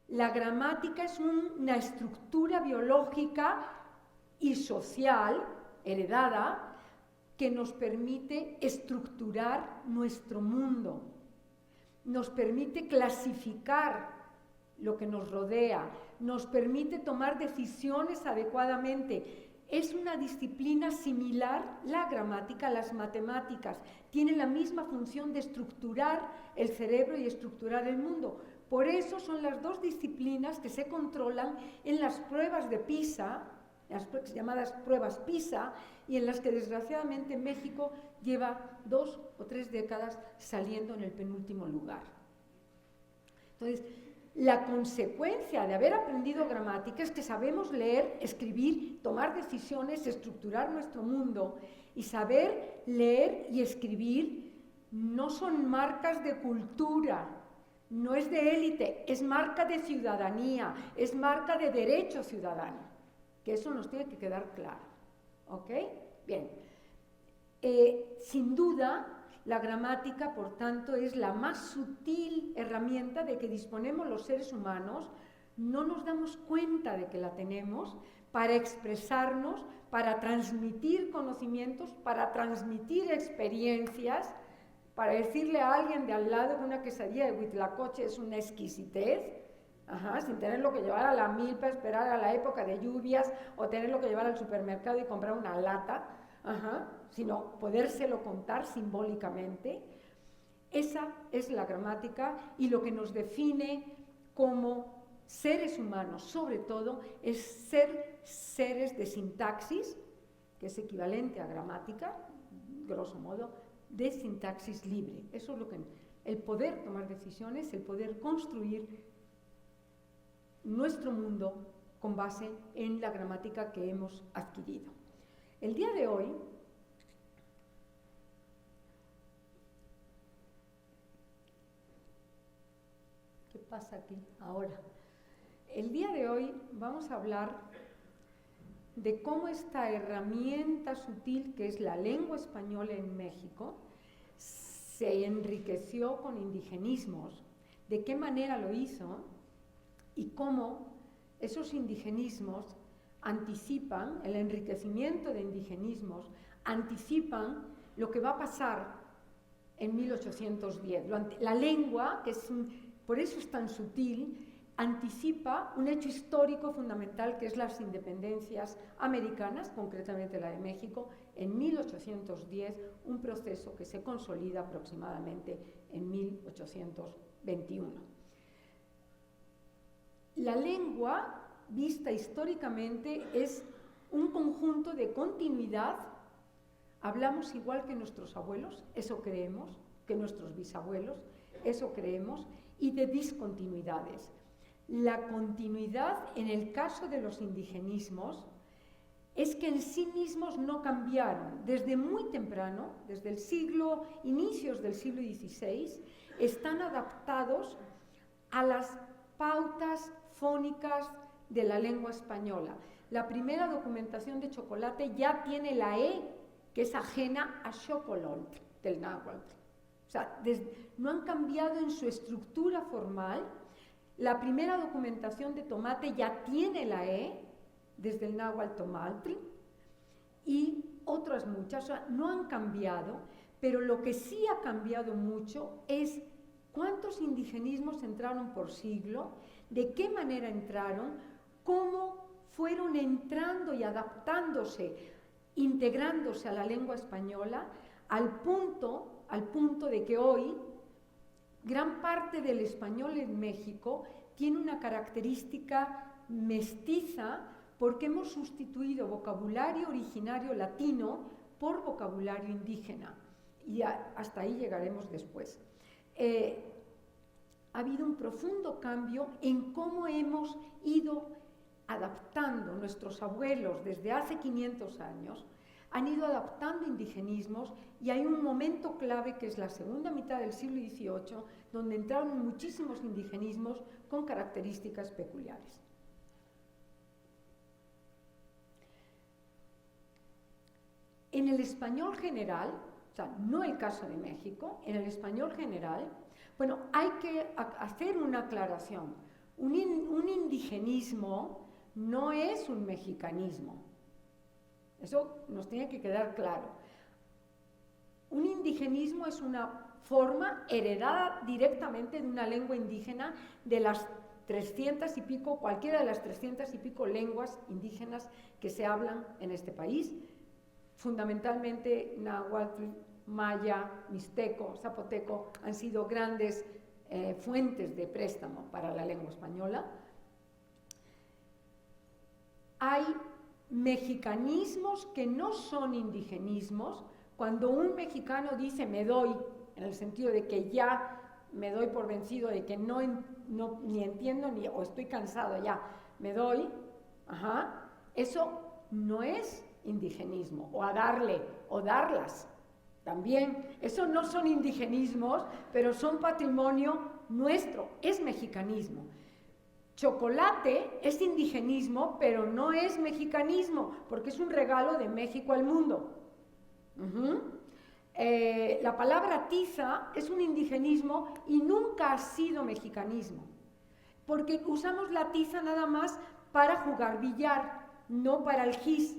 La gramática es una estructura biológica y social heredada que nos permite estructurar nuestro mundo, nos permite clasificar lo que nos rodea, nos permite tomar decisiones adecuadamente. Es una disciplina similar, la gramática, a las matemáticas. Tiene la misma función de estructurar el cerebro y estructurar el mundo. Por eso son las dos disciplinas que se controlan en las pruebas de PISA, las llamadas pruebas PISA, y en las que desgraciadamente México lleva 2 o 3 décadas saliendo en el penúltimo lugar. Entonces, la consecuencia de haber aprendido gramática es que sabemos leer, escribir, tomar decisiones, estructurar nuestro mundo, y saber leer y escribir no son marcas de cultura, no es de élite, es marca de ciudadanía, es marca de derecho ciudadano, que eso nos tiene que quedar claro, ¿ok? Bien, sin duda, la gramática, por tanto, es la más sutil herramienta de que disponemos los seres humanos, no nos damos cuenta de que la tenemos, para expresarnos, para transmitir conocimientos, para transmitir experiencias, para decirle a alguien de al lado que una quesadilla de Huitlacoche es una exquisitez, sin tenerlo que llevar a la milpa, esperar a la época de lluvias, o tenerlo que llevar al supermercado y comprar una lata, sino podérselo contar simbólicamente. Esa es la gramática, y lo que nos define como seres humanos, sobre todo, es ser seres de sintaxis, que es equivalente a gramática, grosso modo, de sintaxis libre. Eso es lo que, el poder tomar decisiones, el poder construir nuestro mundo con base en la gramática que hemos adquirido. El día de hoy ¿qué pasa aquí? Ahora, el día de hoy vamos a hablar de cómo esta herramienta sutil que es la lengua española en México se enriqueció con indigenismos, de qué manera lo hizo y cómo esos indigenismos anticipan, el enriquecimiento de indigenismos, anticipan lo que va a pasar en 1810. La lengua, que es por eso es tan sutil, anticipa un hecho histórico fundamental que es las independencias americanas, concretamente la de México, en 1810, un proceso que se consolida aproximadamente en 1821. La lengua, vista históricamente, es un conjunto de continuidad. Hablamos igual que nuestros abuelos, eso creemos, que nuestros bisabuelos, eso creemos, y de discontinuidades. La continuidad, en el caso de los indigenismos, es que en sí mismos no cambiaron. Desde muy temprano, desde el inicios del siglo XVI, están adaptados a las pautas fónicas de la lengua española. La primera documentación de chocolate ya tiene la E, que es ajena a chocolate, del náhuatl. O sea, no han cambiado en su estructura formal. La primera documentación de tomate ya tiene la E, desde el náhuatl tomaltl, y otras muchas. O sea, no han cambiado, pero lo que sí ha cambiado mucho es cuántos indigenismos entraron por siglo, de qué manera entraron, cómo fueron entrando y adaptándose, integrándose a la lengua española, al punto de que hoy gran parte del español en México tiene una característica mestiza, porque hemos sustituido vocabulario originario latino por vocabulario indígena, y hasta ahí llegaremos después. Ha habido un profundo cambio en cómo hemos ido adaptando. Nuestros abuelos desde hace 500 años han ido adaptando indigenismos, y hay un momento clave que es la segunda mitad del siglo XVIII, donde entraron muchísimos indigenismos con características peculiares. En el español general, o sea, no el caso de México, en el español general, bueno, hay que hacer una aclaración. Un indigenismo no es un mexicanismo. Eso nos tiene que quedar claro. Un indigenismo es una forma heredada directamente de una lengua indígena, de las 300 y pico, cualquiera de las 300 y pico lenguas indígenas que se hablan en este país, fundamentalmente náhuatl, maya, mixteco, zapoteco, han sido grandes fuentes de préstamo para la lengua española. Hay mexicanismos que no son indigenismos. Cuando un mexicano dice me doy, en el sentido de que ya me doy por vencido, de que ni entiendo o estoy cansado, ya me doy, eso no es indigenismo, o a darle, o darlas. También, eso no son indigenismos, pero son patrimonio nuestro, es mexicanismo. Chocolate es indigenismo, pero no es mexicanismo, porque es un regalo de México al mundo. La palabra tiza es un indigenismo y nunca ha sido mexicanismo, porque usamos la tiza nada más para jugar billar, no para el gis.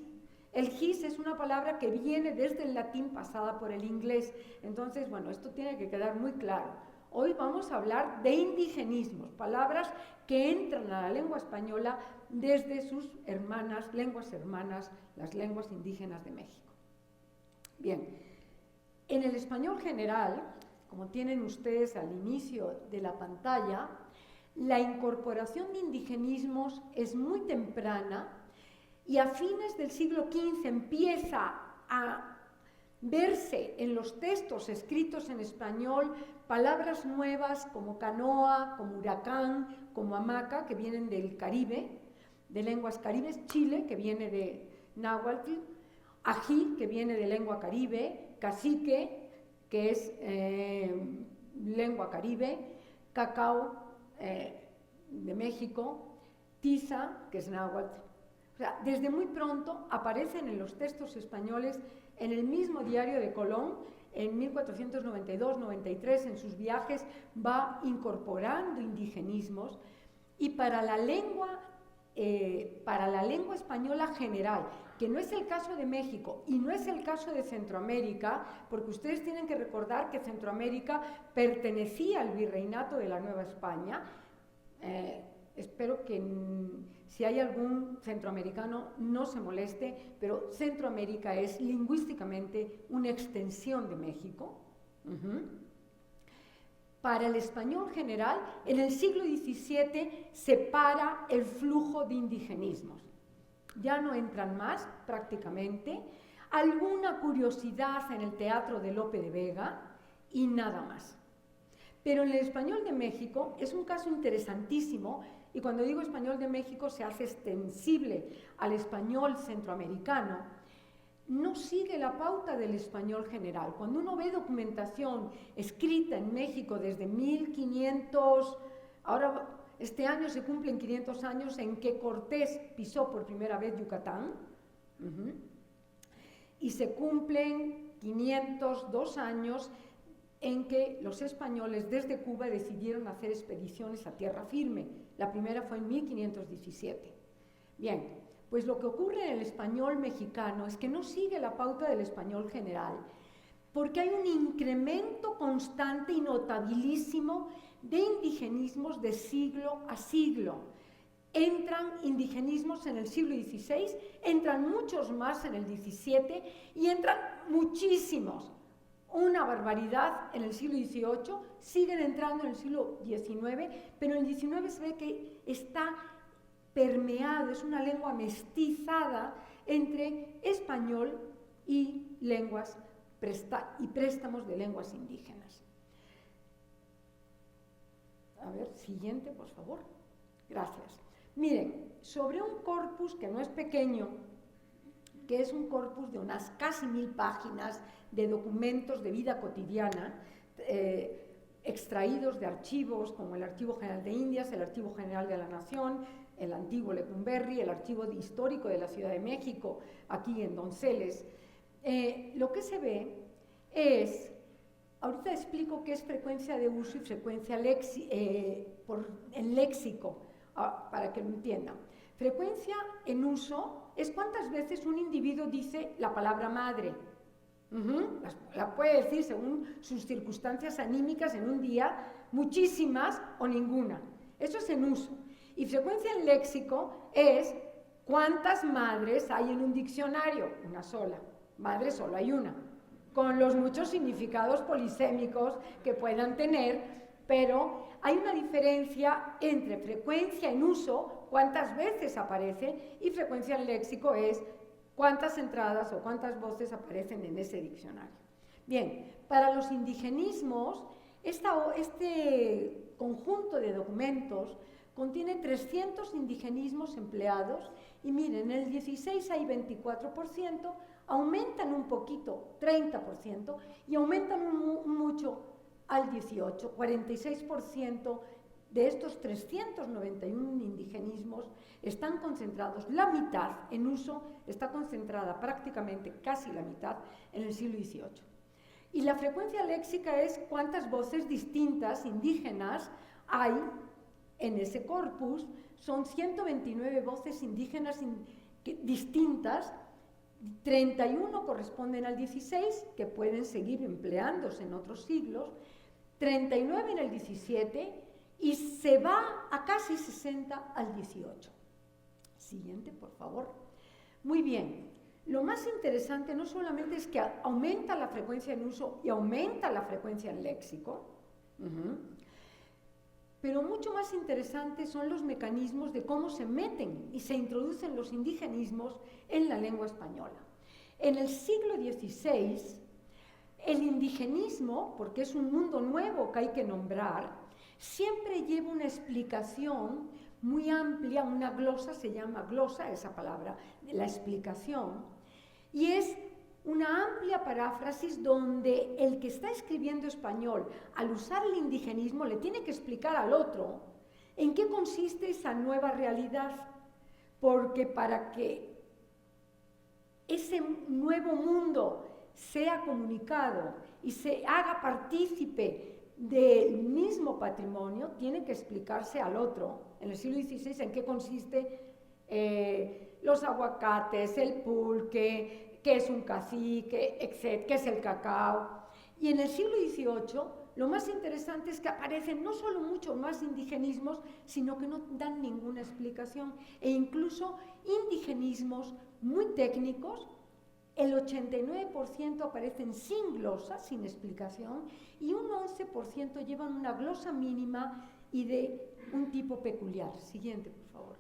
El gis es una palabra que viene desde el latín pasada por el inglés. Entonces, bueno, esto tiene que quedar muy claro. Hoy vamos a hablar de indigenismos, palabras que entran a la lengua española desde sus lenguas hermanas, las lenguas indígenas de México. Bien, en el español general, como tienen ustedes al inicio de la pantalla, la incorporación de indigenismos es muy temprana y a fines del siglo XV empieza a verse en los textos escritos en español palabras nuevas como canoa, como huracán, como hamaca, que vienen del Caribe, de lenguas caribes, chile, que viene de náhuatl, ají, que viene de lengua caribe, cacique, que es lengua caribe, cacao, de México, tiza, que es náhuatl. O sea, desde muy pronto aparecen en los textos españoles, en el mismo diario de Colón, en 1492-93, en sus viajes, va incorporando indigenismos, y para la lengua española general, que no es el caso de México y no es el caso de Centroamérica, porque ustedes tienen que recordar que Centroamérica pertenecía al virreinato de la Nueva España. Espero que si hay algún centroamericano no se moleste, pero Centroamérica es lingüísticamente una extensión de México. Para el español general, en el siglo XVII se para el flujo de indigenismos. Ya no entran más, prácticamente. Alguna curiosidad en el teatro de Lope de Vega y nada más. Pero en el español de México es un caso interesantísimo, y cuando digo español de México se hace extensible al español centroamericano. No sigue la pauta del español general. Cuando uno ve documentación escrita en México desde 1500, ahora este año se cumplen 500 años en que Cortés pisó por primera vez Yucatán, y se cumplen 502 años en que los españoles desde Cuba decidieron hacer expediciones a tierra firme. La primera fue en 1517. Bien, pues lo que ocurre en el español mexicano es que no sigue la pauta del español general, porque hay un incremento constante y notabilísimo de indigenismos de siglo a siglo. Entran indigenismos en el siglo XVI, entran muchos más en el XVII y entran muchísimos, una barbaridad en el siglo XVIII, siguen entrando en el siglo XIX, pero en el XIX se ve que está permeado, es una lengua mestizada entre español y lenguas y préstamos de lenguas indígenas. A ver, siguiente, por favor. Gracias. Miren, sobre un corpus que no es pequeño, que es un corpus de unas casi 1000 páginas de documentos de vida cotidiana, extraídos de archivos como el Archivo General de Indias, el Archivo General de la Nación, el antiguo Lecumberri, el Archivo Histórico de la Ciudad de México, aquí en Donceles. Lo que se ve es ahorita explico qué es frecuencia de uso y frecuencia en léxico, para que lo entiendan. Frecuencia en uso es cuántas veces un individuo dice la palabra madre. La puede decir según sus circunstancias anímicas en un día, muchísimas o ninguna. Eso es en uso. Y frecuencia en léxico es cuántas madres hay en un diccionario. Una sola. Madre solo hay una. Con los muchos significados polisémicos que puedan tener, pero hay una diferencia entre frecuencia en uso, cuántas veces aparece, y frecuencia en léxico es cuántas entradas o cuántas voces aparecen en ese diccionario. Bien, para los indigenismos, este conjunto de documentos contiene 300 indigenismos empleados y miren, en el 16 hay 24%, aumentan un poquito, 30%, y aumentan mucho al 18, 46% de estos 391 indigenismos están concentrados, la mitad en uso está concentrada prácticamente casi la mitad en el siglo XVIII. Y la frecuencia léxica es cuántas voces distintas indígenas hay en ese corpus. Son 129 voces indígenas distintas, 31 corresponden al 16, que pueden seguir empleándose en otros siglos, 39 en el 17 y se va a casi 60 al 18. Siguiente, por favor. Muy bien. Lo más interesante no solamente es que aumenta la frecuencia en uso y aumenta la frecuencia en léxico, pero mucho más interesante son los mecanismos de cómo se meten y se introducen los indigenismos en la lengua española. En el siglo XVI, el indigenismo, porque es un mundo nuevo que hay que nombrar, siempre lleva una explicación muy amplia, una glosa, se llama glosa, esa palabra, la explicación, y es una amplia paráfrasis donde el que está escribiendo español, al usar el indigenismo, le tiene que explicar al otro en qué consiste esa nueva realidad, porque para que ese nuevo mundo sea comunicado y se haga partícipe del mismo patrimonio, tiene que explicarse al otro, en el siglo XVI, en qué consiste los aguacates, el pulque, qué es un cacique, etc., qué es el cacao. Y en el siglo XVIII, lo más interesante es que aparecen no solo muchos más indigenismos, sino que no dan ninguna explicación, e incluso indigenismos muy técnicos. El 89% aparecen sin glosa, sin explicación, y un 11% llevan una glosa mínima y de un tipo peculiar. Siguiente, por favor.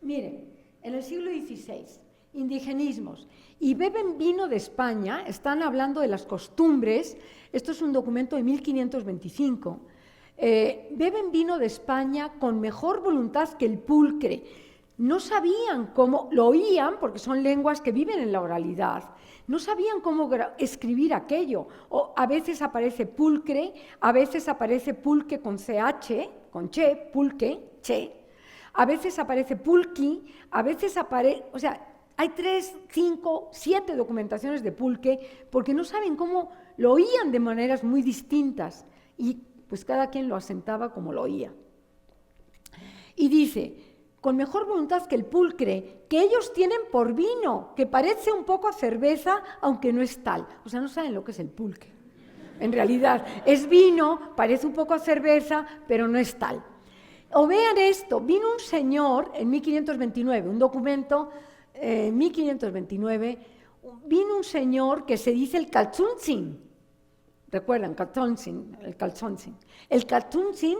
Miren, en el siglo XVI, indigenismos, y beben vino de España, están hablando de las costumbres, esto es un documento de 1525, beben vino de España con mejor voluntad que el pulcre. No sabían cómo, lo oían porque son lenguas que viven en la oralidad, no sabían cómo escribir aquello, o a veces aparece pulcre, a veces aparece pulque con CH, con che, pulque, che, a veces aparece pulqui, a veces aparece, o sea, hay 3, 5, 7 documentaciones de pulque porque no saben cómo lo oían de maneras muy distintas y pues cada quien lo asentaba como lo oía. Y dice, con mejor voluntad que el pulcre, que ellos tienen por vino, que parece un poco a cerveza, aunque no es tal. O sea, no saben lo que es el pulque. En realidad, es vino, parece un poco a cerveza, pero no es tal. O vean esto, vino un señor en 1529, un documento, 1529, vino un señor que se dice el calzunzin. ¿Recuerdan? El calzunzin. El calzunzin,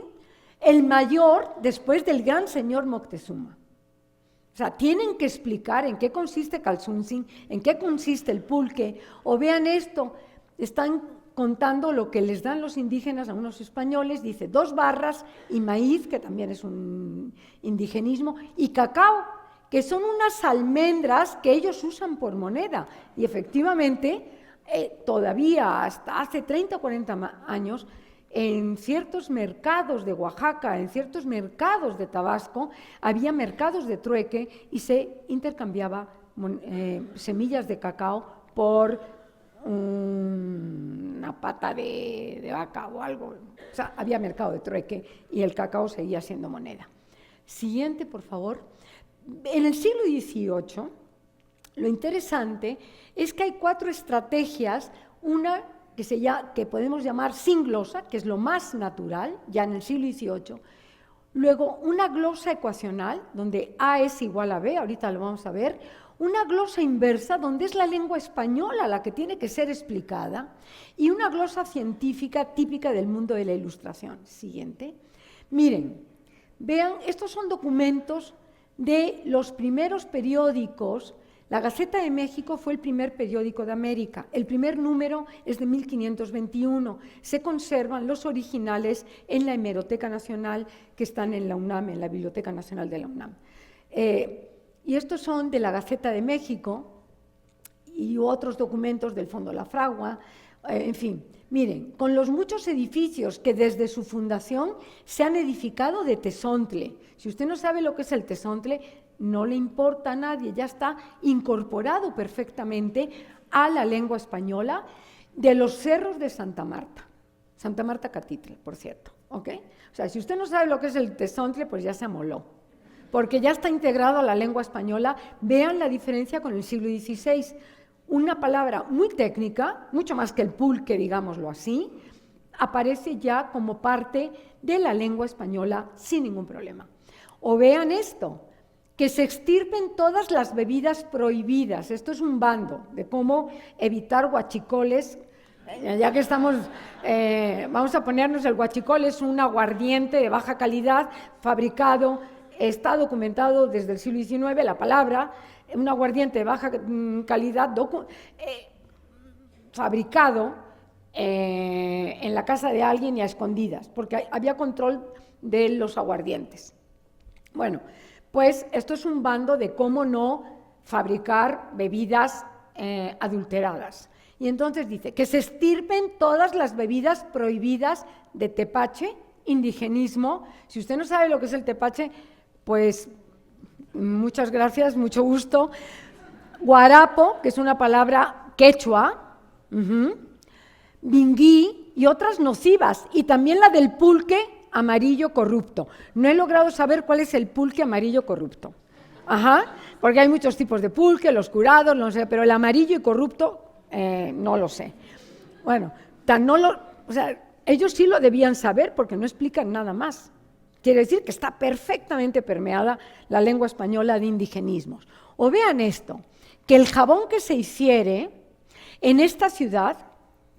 el mayor después del gran señor Moctezuma. O sea, tienen que explicar en qué consiste calzunzin, en qué consiste el pulque, o vean esto, están contando lo que les dan los indígenas a unos españoles, dice 2 barras y maíz, que también es un indigenismo, y cacao, que son unas almendras que ellos usan por moneda, y efectivamente, todavía hasta hace 30 o 40 años, en ciertos mercados de Oaxaca, en ciertos mercados de Tabasco, había mercados de trueque y se intercambiaba semillas de cacao por una pata de vaca o algo. O sea, había mercado de trueque y el cacao seguía siendo moneda. Siguiente, por favor. En el siglo XVIII, lo interesante es que hay 4 estrategias, una que podemos llamar sin glosa, que es lo más natural, ya en el siglo XVIII, luego una glosa ecuacional, donde A es igual a B, ahorita lo vamos a ver, una glosa inversa, donde es la lengua española la que tiene que ser explicada, y una glosa científica típica del mundo de la Ilustración. Siguiente. Miren, vean, estos son documentos de los primeros periódicos. La Gaceta de México fue el primer periódico de América. El primer número es de 1521. Se conservan los originales en la Hemeroteca Nacional, que están en la UNAM, en la Biblioteca Nacional de la UNAM. Y estos son de la Gaceta de México y otros documentos del Fondo La Fragua. En fin, miren, con los muchos edificios que desde su fundación se han edificado de tesontle. Si usted no sabe lo que es el tesontle, no le importa a nadie, ya está incorporado perfectamente a la lengua española, de los cerros de Santa Marta Catitla, por cierto, ¿ok? O sea, si usted no sabe lo que es el tesontle, pues ya se amoló, porque ya está integrado a la lengua española. Vean la diferencia con el siglo XVI, una palabra muy técnica, mucho más que el pulque, digámoslo así, aparece ya como parte de la lengua española sin ningún problema. O vean esto, que se extirpen todas las bebidas prohibidas. Esto es un bando de cómo evitar huachicoles. Ya que estamos, vamos a ponernos, el huachicol es un aguardiente de baja calidad fabricado, está documentado desde el siglo XIX, la palabra, un aguardiente de baja calidad fabricado en la casa de alguien y a escondidas, porque había control de los aguardientes. Bueno, pues esto es un bando de cómo no fabricar bebidas adulteradas. Y entonces dice que se extirpen todas las bebidas prohibidas de tepache, indigenismo. Si usted no sabe lo que es el tepache, pues muchas gracias, mucho gusto. Guarapo, que es una palabra quechua, bingui y otras nocivas, y también la del pulque amarillo corrupto. No he logrado saber cuál es el pulque amarillo corrupto. Porque hay muchos tipos de pulque, los curados, no sé, pero el amarillo y corrupto no lo sé. Bueno, ellos sí lo debían saber porque no explican nada más. Quiere decir que está perfectamente permeada la lengua española de indigenismos. O vean esto, que el jabón que se hiciere en esta ciudad,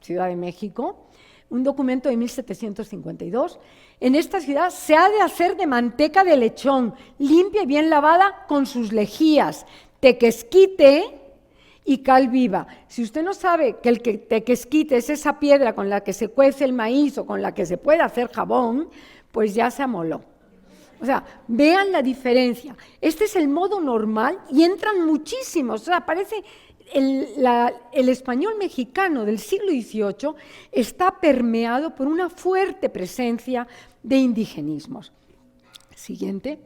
Ciudad de México, un documento de 1752, en esta ciudad se ha de hacer de manteca de lechón, limpia y bien lavada con sus lejías, tequesquite y cal viva. Si usted no sabe que el tequesquite es esa piedra con la que se cuece el maíz o con la que se puede hacer jabón, pues ya se amoló. O sea, vean la diferencia. Este es el modo normal y entran muchísimos. O sea, parece el español mexicano del siglo XVIII está permeado por una fuerte presencia de indigenismos. Siguiente.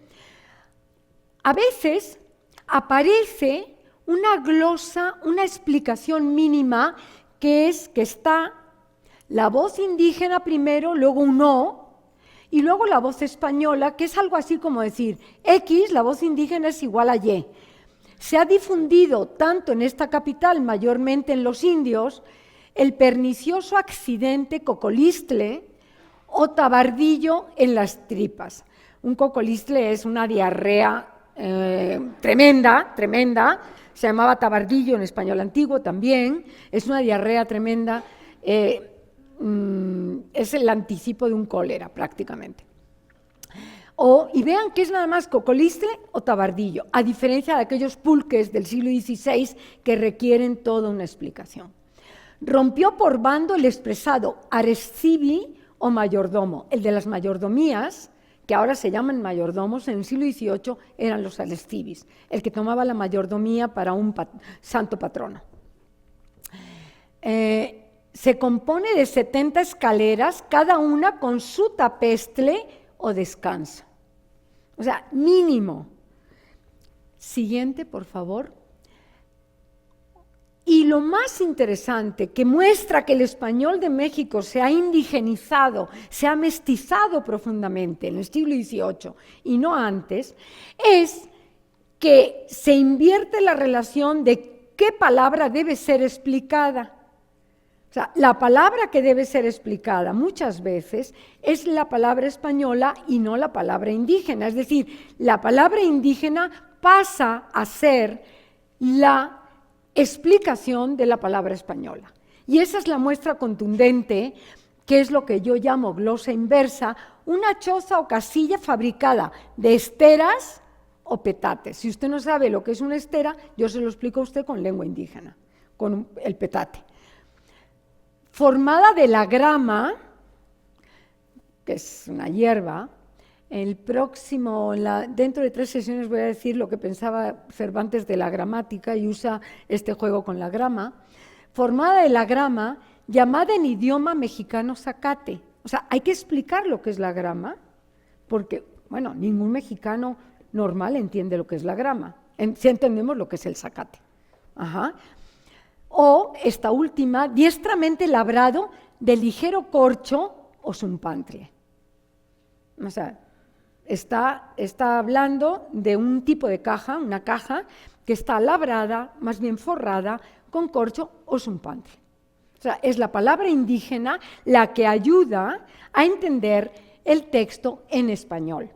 A veces aparece una glosa, una explicación mínima, que es que está la voz indígena primero, luego un O, y luego la voz española, que es algo así como decir, X, la voz indígena es igual a Y. Se ha difundido tanto en esta capital, mayormente en los indios, el pernicioso accidente cocolistle o tabardillo en las tripas. Un cocolistle es una diarrea tremenda, se llamaba tabardillo en español antiguo también, es una diarrea tremenda, es el anticipo de un cólera prácticamente. Y vean que es nada más cocolistle o tabardillo, a diferencia de aquellos pulques del siglo XVI que requieren toda una explicación. Rompió por bando el expresado arescibi o mayordomo. El de las mayordomías, que ahora se llaman mayordomos, en el siglo XVIII eran los arescibis, el que tomaba la mayordomía para un santo patrono. Se compone de 70 escaleras, cada una con su tapestle o descanso. O sea, mínimo. Siguiente, por favor. Y lo más interesante, que muestra que el español de México se ha indigenizado, se ha mestizado profundamente en el siglo XVIII y no antes, es que se invierte la relación de qué palabra debe ser explicada. O sea, la palabra que debe ser explicada muchas veces es la palabra española y no la palabra indígena. Es decir, la palabra indígena pasa a ser la explicación de la palabra española. Y esa es la muestra contundente, que es lo que yo llamo glosa inversa, una choza o casilla fabricada de esteras o petates. Si usted no sabe lo que es una estera, yo se lo explico a usted con lengua indígena, con el petate. Formada de la grama, que es una hierba. Dentro de 3 sesiones voy a decir lo que pensaba Cervantes de la gramática y usa este juego con la grama. Formada de la grama, llamada en idioma mexicano zacate. O sea, hay que explicar lo que es la grama, porque, bueno, ningún mexicano normal entiende lo que es la grama. Si entendemos lo que es el zacate. Ajá. O esta última, diestramente labrado de ligero corcho o zumpantrie. O sea, está hablando de un tipo de caja, una caja que está labrada, más bien forrada, con corcho o zumpantrie. O sea, es la palabra indígena la que ayuda a entender el texto en español.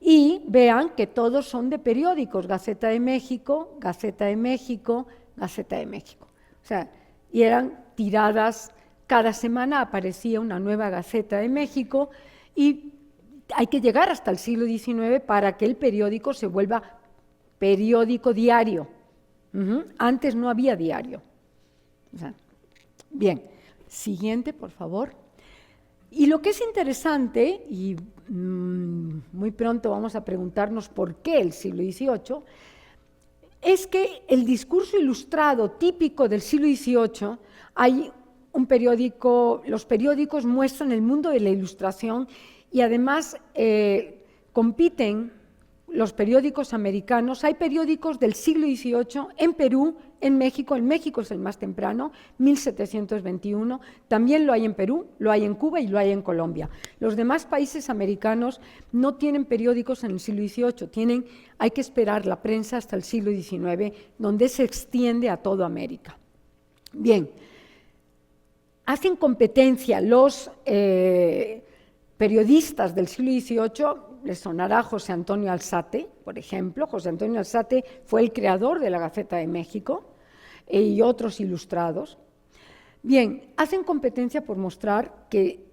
Y vean que todos son de periódicos, Gaceta de México, Gaceta de México, Gaceta de México. O sea, y eran tiradas, cada semana aparecía una nueva Gaceta de México y hay que llegar hasta el siglo XIX para que el periódico se vuelva periódico diario. Antes no había diario. O sea, bien, siguiente, por favor. Y lo que es interesante, y muy pronto vamos a preguntarnos por qué el siglo XVIII, es que el discurso ilustrado típico del siglo XVIII, hay un periódico, los periódicos muestran el mundo de la ilustración y además compiten los periódicos americanos. Hay periódicos del siglo XVIII en Perú, en México es el más temprano, 1721, también lo hay en Perú, lo hay en Cuba y lo hay en Colombia. Los demás países americanos no tienen periódicos en el siglo XVIII, hay que esperar la prensa hasta el siglo XIX, donde se extiende a toda América. Bien, hacen competencia los periodistas del siglo XVIII, les sonará José Antonio Alzate, por ejemplo. José Antonio Alzate fue el creador de la Gaceta de México y otros ilustrados. Bien, hacen competencia por mostrar que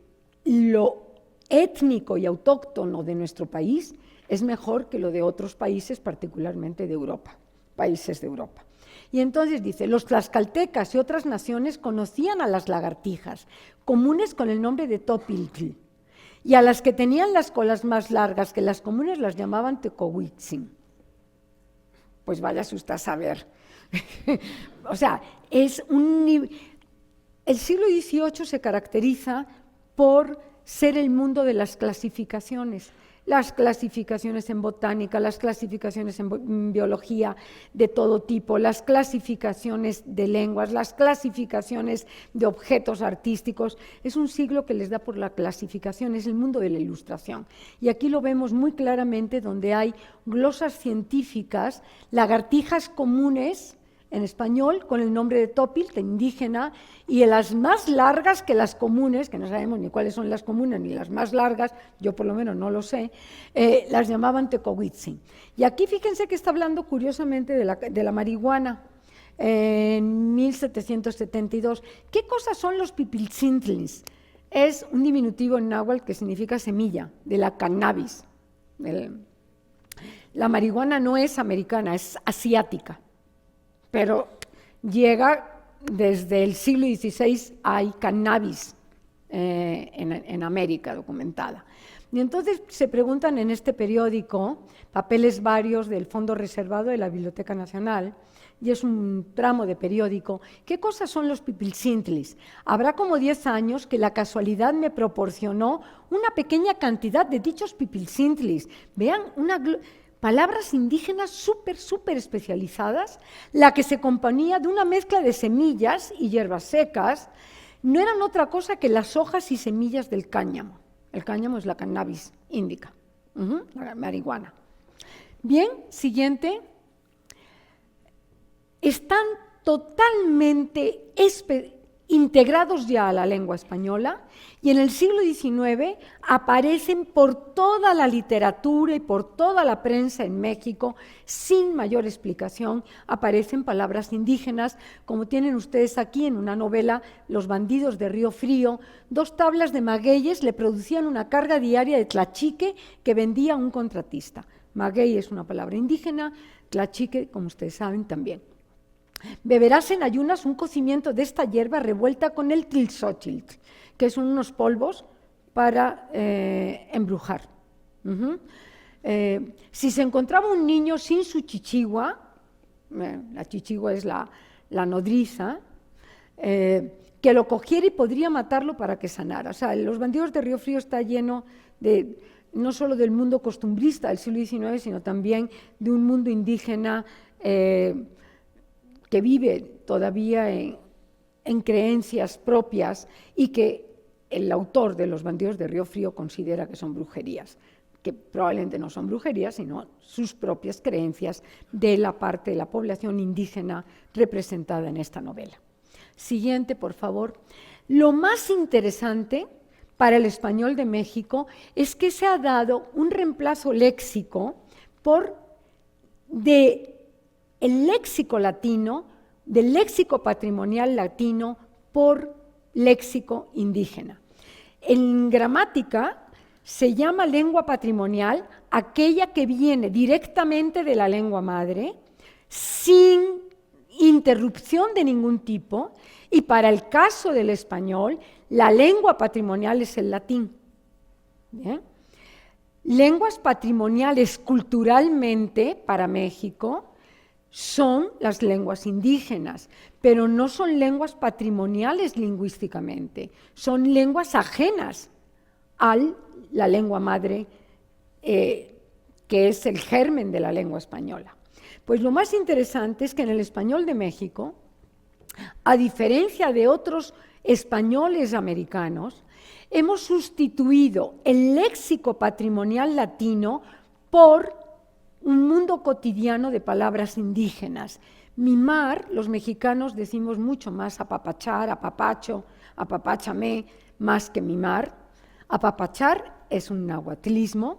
lo étnico y autóctono de nuestro país es mejor que lo de otros países, particularmente de Europa, países de Europa. Y entonces dice, los tlaxcaltecas y otras naciones conocían a las lagartijas, comunes con el nombre de topiltl, y a las que tenían las colas más largas que las comunes las llamaban tecohuitzin. Pues váyase usted a saber. O sea, el siglo XVIII se caracteriza por ser el mundo de las clasificaciones en botánica, las clasificaciones en biología de todo tipo, las clasificaciones de lenguas, las clasificaciones de objetos artísticos. Es un siglo que les da por la clasificación, es el mundo de la ilustración. Y aquí lo vemos muy claramente donde hay glosas científicas, lagartijas comunes en español con el nombre de topiltl, indígena, y las más largas que las comunes, que no sabemos ni cuáles son las comunes ni las más largas, yo por lo menos no lo sé, las llamaban tecohuitzin. Y aquí fíjense que está hablando curiosamente de la marihuana en 1772. ¿Qué cosas son los pipiltzintlis? Es un diminutivo en náhuatl que significa semilla, de la cannabis. La marihuana no es americana, es asiática, pero llega desde el siglo XVI, hay cannabis en América documentada. Y entonces se preguntan en este periódico, papeles varios del Fondo Reservado de la Biblioteca Nacional, y es un tramo de periódico, ¿qué cosas son los pipiltzintlis? Habrá como 10 años que la casualidad me proporcionó una pequeña cantidad de dichos pipiltzintlis. Vean, palabras indígenas súper especializadas, la que se componía de una mezcla de semillas y hierbas secas, no eran otra cosa que las hojas y semillas del cáñamo. El cáñamo es la cannabis índica, la marihuana. Bien, siguiente. Están totalmente integrados ya a la lengua española y en el siglo XIX aparecen por toda la literatura y por toda la prensa en México, sin mayor explicación, aparecen palabras indígenas, como tienen ustedes aquí en una novela, Los bandidos de Río Frío, 2 tablas de magueyes le producían una carga diaria de tlachique que vendía un contratista. Maguey es una palabra indígena, tlachique, como ustedes saben, también. Beberás en ayunas un cocimiento de esta hierba revuelta con el tlilxóchitl, que son unos polvos para embrujar. Si se encontraba un niño sin su chichigua, la chichigua es la nodriza, que lo cogiera y podría matarlo para que sanara. O sea, Los bandidos de Río Frío está lleno de, no solo del mundo costumbrista del siglo XIX, sino también de un mundo indígena que vive todavía en creencias propias y que el autor de Los bandidos de Río Frío considera que son brujerías, que probablemente no son brujerías, sino sus propias creencias de la parte de la población indígena representada en esta novela. Siguiente, por favor. Lo más interesante para el español de México es que se ha dado un reemplazo léxico el léxico latino, del léxico patrimonial latino por léxico indígena. En gramática se llama lengua patrimonial aquella que viene directamente de la lengua madre, sin interrupción de ningún tipo, y para el caso del español, la lengua patrimonial es el latín. ¿Bien? Lenguas patrimoniales culturalmente para México son las lenguas indígenas, pero no son lenguas patrimoniales lingüísticamente, son lenguas ajenas a la lengua madre, que es el germen de la lengua española. Pues lo más interesante es que en el español de México, a diferencia de otros españoles americanos, hemos sustituido el léxico patrimonial latino por un mundo cotidiano de palabras indígenas. Mimar, los mexicanos decimos mucho más apapachar, apapacho, apapáchame, más que mimar. Apapachar es un nahuatlismo.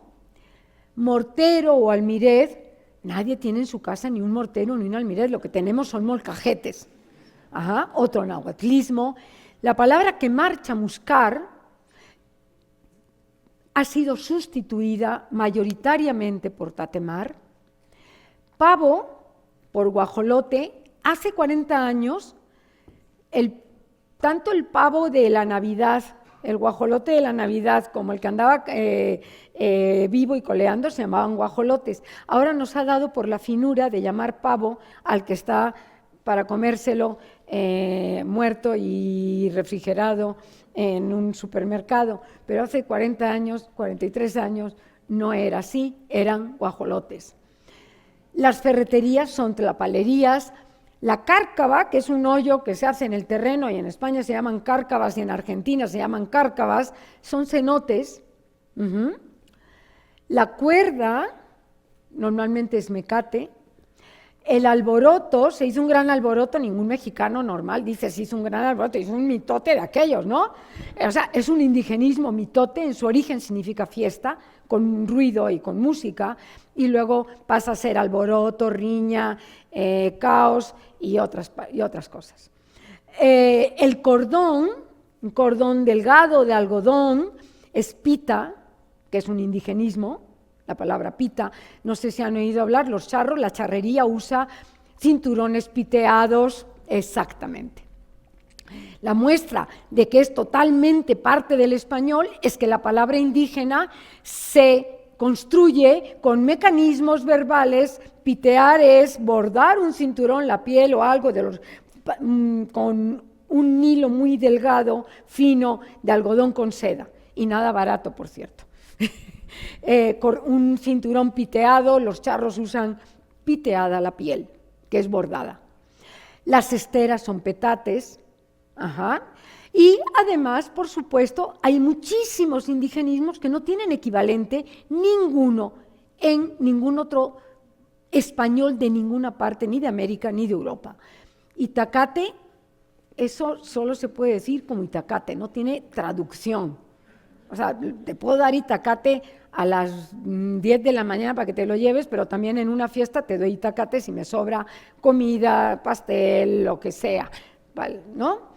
Mortero o almirez, nadie tiene en su casa ni un mortero ni un almirez, lo que tenemos son molcajetes. Otro nahuatlismo. La palabra quemar, chamuscar, ha sido sustituida mayoritariamente por tatemar. Pavo, por guajolote. Hace 40 años, tanto el pavo de la Navidad, el guajolote de la Navidad, como el que andaba vivo y coleando, se llamaban guajolotes. Ahora nos ha dado por la finura de llamar pavo al que está para comérselo muerto y refrigerado en un supermercado, pero hace 40 años, 43 años, no era así, eran guajolotes. Las ferreterías son tlapalerías. La cárcava, que es un hoyo que se hace en el terreno, y en España se llaman cárcavas y en Argentina se llaman cárcavas, son cenotes. La cuerda, normalmente es mecate. El alboroto, se hizo un gran alboroto, ningún mexicano normal dice se hizo un gran alboroto, hizo un mitote de aquellos, ¿no? O sea, es un indigenismo mitote, en su origen significa fiesta, con ruido y con música, y luego pasa a ser alboroto, riña, caos y otras cosas. El cordón, un cordón delgado de algodón, es pita, que es un indigenismo. La palabra pita, no sé si han oído hablar, los charros, la charrería usa cinturones piteados, exactamente. La muestra de que es totalmente parte del español es que la palabra indígena se construye con mecanismos verbales. Pitear es bordar un cinturón, la piel o algo con un hilo muy delgado, fino, de algodón con seda, y nada barato, por cierto. un cinturón piteado, los charros usan piteada la piel, que es bordada. Las esteras son petates, y además, por supuesto, hay muchísimos indigenismos que no tienen equivalente ninguno en ningún otro español de ninguna parte, ni de América ni de Europa. Itacate, eso solo se puede decir como Itacate, no tiene traducción. O sea, te puedo dar Itacate a las 10 de la mañana para que te lo lleves, pero también en una fiesta te doy Itacate si me sobra comida, pastel, lo que sea, ¿no?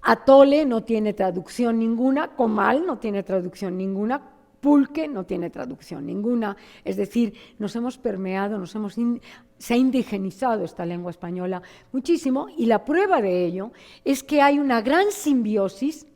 Atole no tiene traducción ninguna, comal no tiene traducción ninguna, pulque no tiene traducción ninguna, es decir, nos hemos permeado, se ha indigenizado esta lengua española muchísimo, y la prueba de ello es que hay una gran simbiosis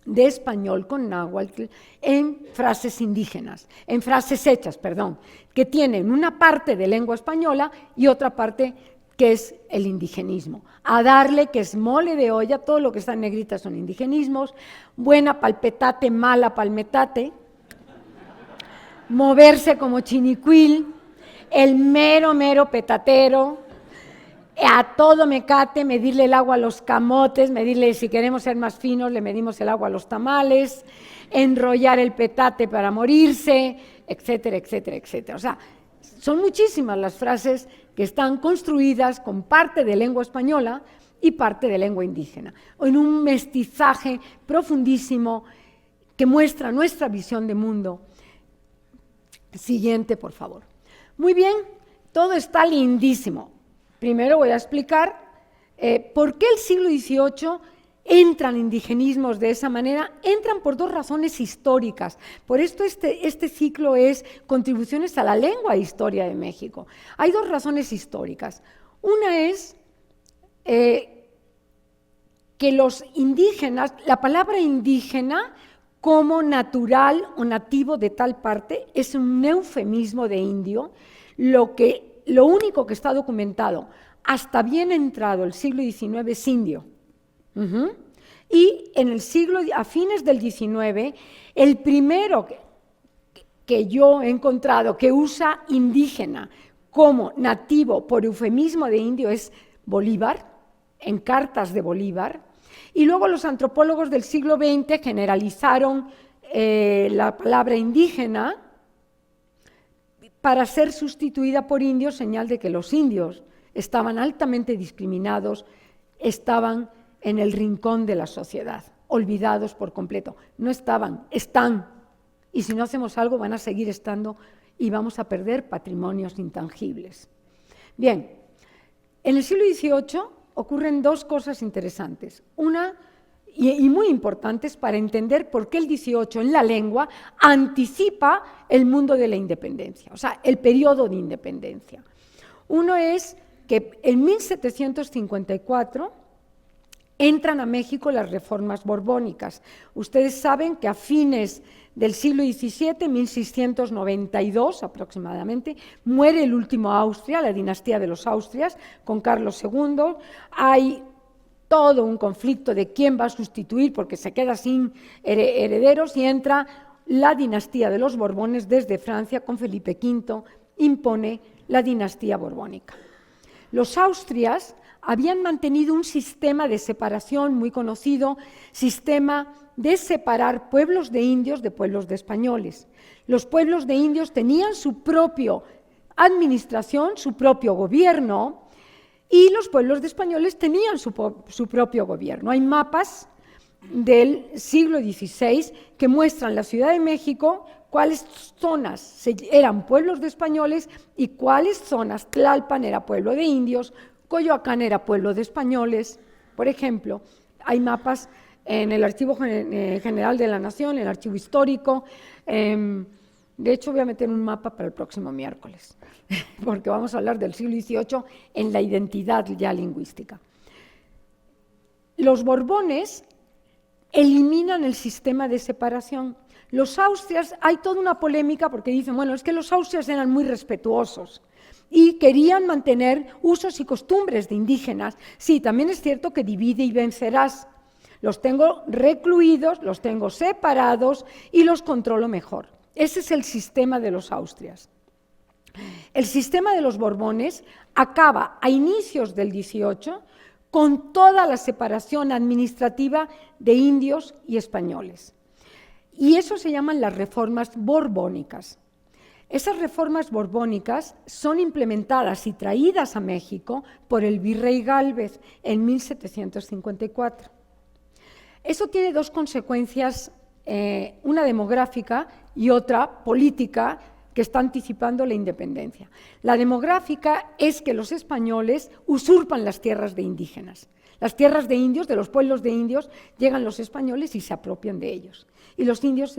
de español con náhuatl en frases indígenas, en frases hechas, perdón, que tienen una parte de lengua española y otra parte que es el indigenismo. A darle, que es mole de olla, todo lo que está en negrita son indigenismos, buena palpetate, mala palmetate, moverse como chinicuil, el mero petatero, a todo mecate, medirle el agua a los camotes, medirle, si queremos ser más finos, le medimos el agua a los tamales, enrollar el petate para morirse, etcétera, etcétera, etcétera. O sea, son muchísimas las frases que están construidas con parte de lengua española y parte de lengua indígena, en un mestizaje profundísimo que muestra nuestra visión de mundo. Siguiente, por favor. Muy bien, todo está lindísimo. Primero voy a explicar por qué el siglo XVIII entran indigenismos de esa manera. Entran por dos razones históricas. Por esto este ciclo es Contribuciones a la lengua e historia de México. Hay dos razones históricas. Una es que los indígenas, la palabra indígena como natural o nativo de tal parte es un eufemismo de indio. Lo único que está documentado hasta bien entrado el siglo XIX es indio. Y a fines del XIX, el primero que yo he encontrado que usa indígena como nativo por eufemismo de indio es Bolívar, en cartas de Bolívar, y luego los antropólogos del siglo XX generalizaron la palabra indígena para ser sustituida por indios, señal de que los indios estaban altamente discriminados, estaban en el rincón de la sociedad, olvidados por completo. No estaban, están, y si no hacemos algo van a seguir estando y vamos a perder patrimonios intangibles. Bien, en el siglo XVIII ocurren dos cosas interesantes. Una, y muy importantes para entender por qué el XVIII en la lengua anticipa el mundo de la independencia, o sea, el periodo de independencia. Uno es que en 1754 entran a México las reformas borbónicas. Ustedes saben que a fines del siglo XVII, 1692 aproximadamente, muere el último Austria, la dinastía de los Austrias, con Carlos II. Hay todo un conflicto de quién va a sustituir porque se queda sin herederos y entra la dinastía de los Borbones desde Francia con Felipe V, impone la dinastía borbónica. Los Austrias habían mantenido un sistema de separación muy conocido, sistema de separar pueblos de indios de pueblos de españoles. Los pueblos de indios tenían su propia administración, su propio gobierno, y los pueblos de españoles tenían su propio gobierno. Hay mapas del siglo XVI que muestran la Ciudad de México, cuáles zonas eran pueblos de españoles y cuáles zonas, Tlalpan era pueblo de indios, Coyoacán era pueblo de españoles. Por ejemplo, hay mapas en el Archivo General de la Nación, el Archivo Histórico. De hecho, voy a meter un mapa para el próximo miércoles, porque vamos a hablar del siglo XVIII en la identidad ya lingüística. Los Borbones eliminan el sistema de separación. Los Austrias, hay toda una polémica porque dicen, bueno, es que los Austrias eran muy respetuosos y querían mantener usos y costumbres de indígenas. Sí, también es cierto que divide y vencerás. Los tengo recluidos, los tengo separados y los controlo mejor. Ese es el sistema de los Austrias. El sistema de los Borbones acaba a inicios del 18 con toda la separación administrativa de indios y españoles. Y eso se llaman las reformas borbónicas. Esas reformas borbónicas son implementadas y traídas a México por el virrey Gálvez en 1754. Eso tiene dos consecuencias, una demográfica y otra política, que está anticipando la independencia. La demográfica es que los españoles usurpan las tierras de indígenas. Las tierras de indios, de los pueblos de indios, llegan los españoles y se apropian de ellos. Y los indios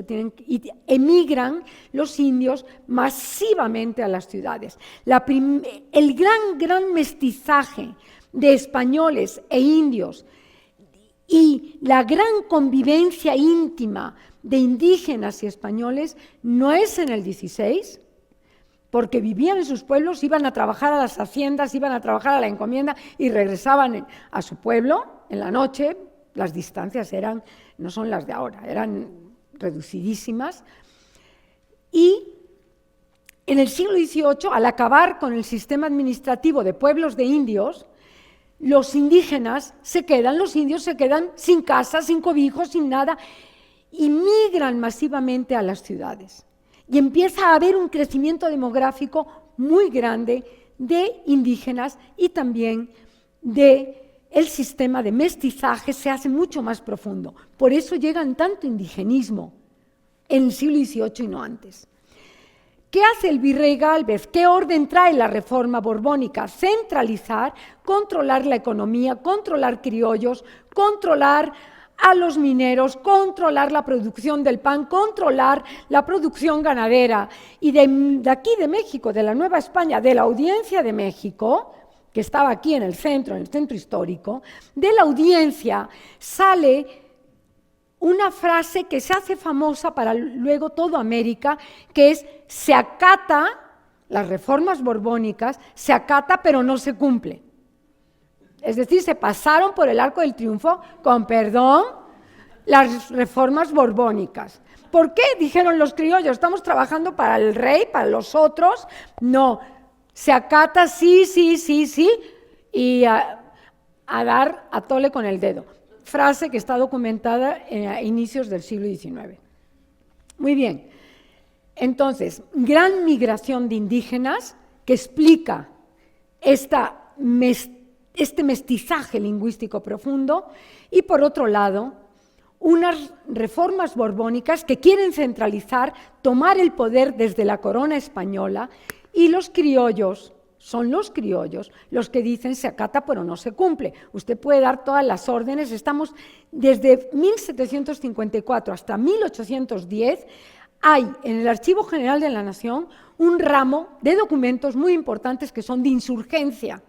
emigran los indios masivamente a las ciudades. El gran mestizaje de españoles e indios y la gran convivencia íntima de indígenas y españoles no es en el 16, porque vivían en sus pueblos, iban a trabajar a las haciendas, iban a trabajar a la encomienda y regresaban a su pueblo en la noche. Las distancias no son las de ahora, eran reducidísimas. Y en el siglo XVIII, al acabar con el sistema administrativo de pueblos de indios, los indígenas los indios se quedan sin casa, sin cobijo, sin nada, y migran masivamente a las ciudades. Y empieza a haber un crecimiento demográfico muy grande de indígenas y también el sistema de mestizaje se hace mucho más profundo. Por eso llegan tanto indigenismo en el siglo XVIII y no antes. ¿Qué hace el virrey Gálvez? ¿Qué orden trae la reforma borbónica? Centralizar, controlar la economía, controlar criollos, controlar a los mineros, controlar la producción del pan, controlar la producción ganadera. Y de aquí de México, de la Nueva España, de la Audiencia de México, que estaba aquí en el centro histórico, de la Audiencia sale una frase que se hace famosa para luego toda América, que es: se acata, las reformas borbónicas, se acata pero no se cumple. Es decir, se pasaron por el arco del triunfo, con perdón, las reformas borbónicas. ¿Por qué? Dijeron los criollos, estamos trabajando para el rey, para los otros. No, se acata sí, y a dar a tole con el dedo. Frase que está documentada a inicios del siglo XIX. Muy bien, entonces, gran migración de indígenas que explica este mestizaje lingüístico profundo, y por otro lado, unas reformas borbónicas que quieren centralizar, tomar el poder desde la corona española, y los criollos, son los criollos los que dicen se acata pero no se cumple. Usted puede dar todas las órdenes, estamos desde 1754 hasta 1810, hay en el Archivo General de la Nación un ramo de documentos muy importantes que son de insurgencia.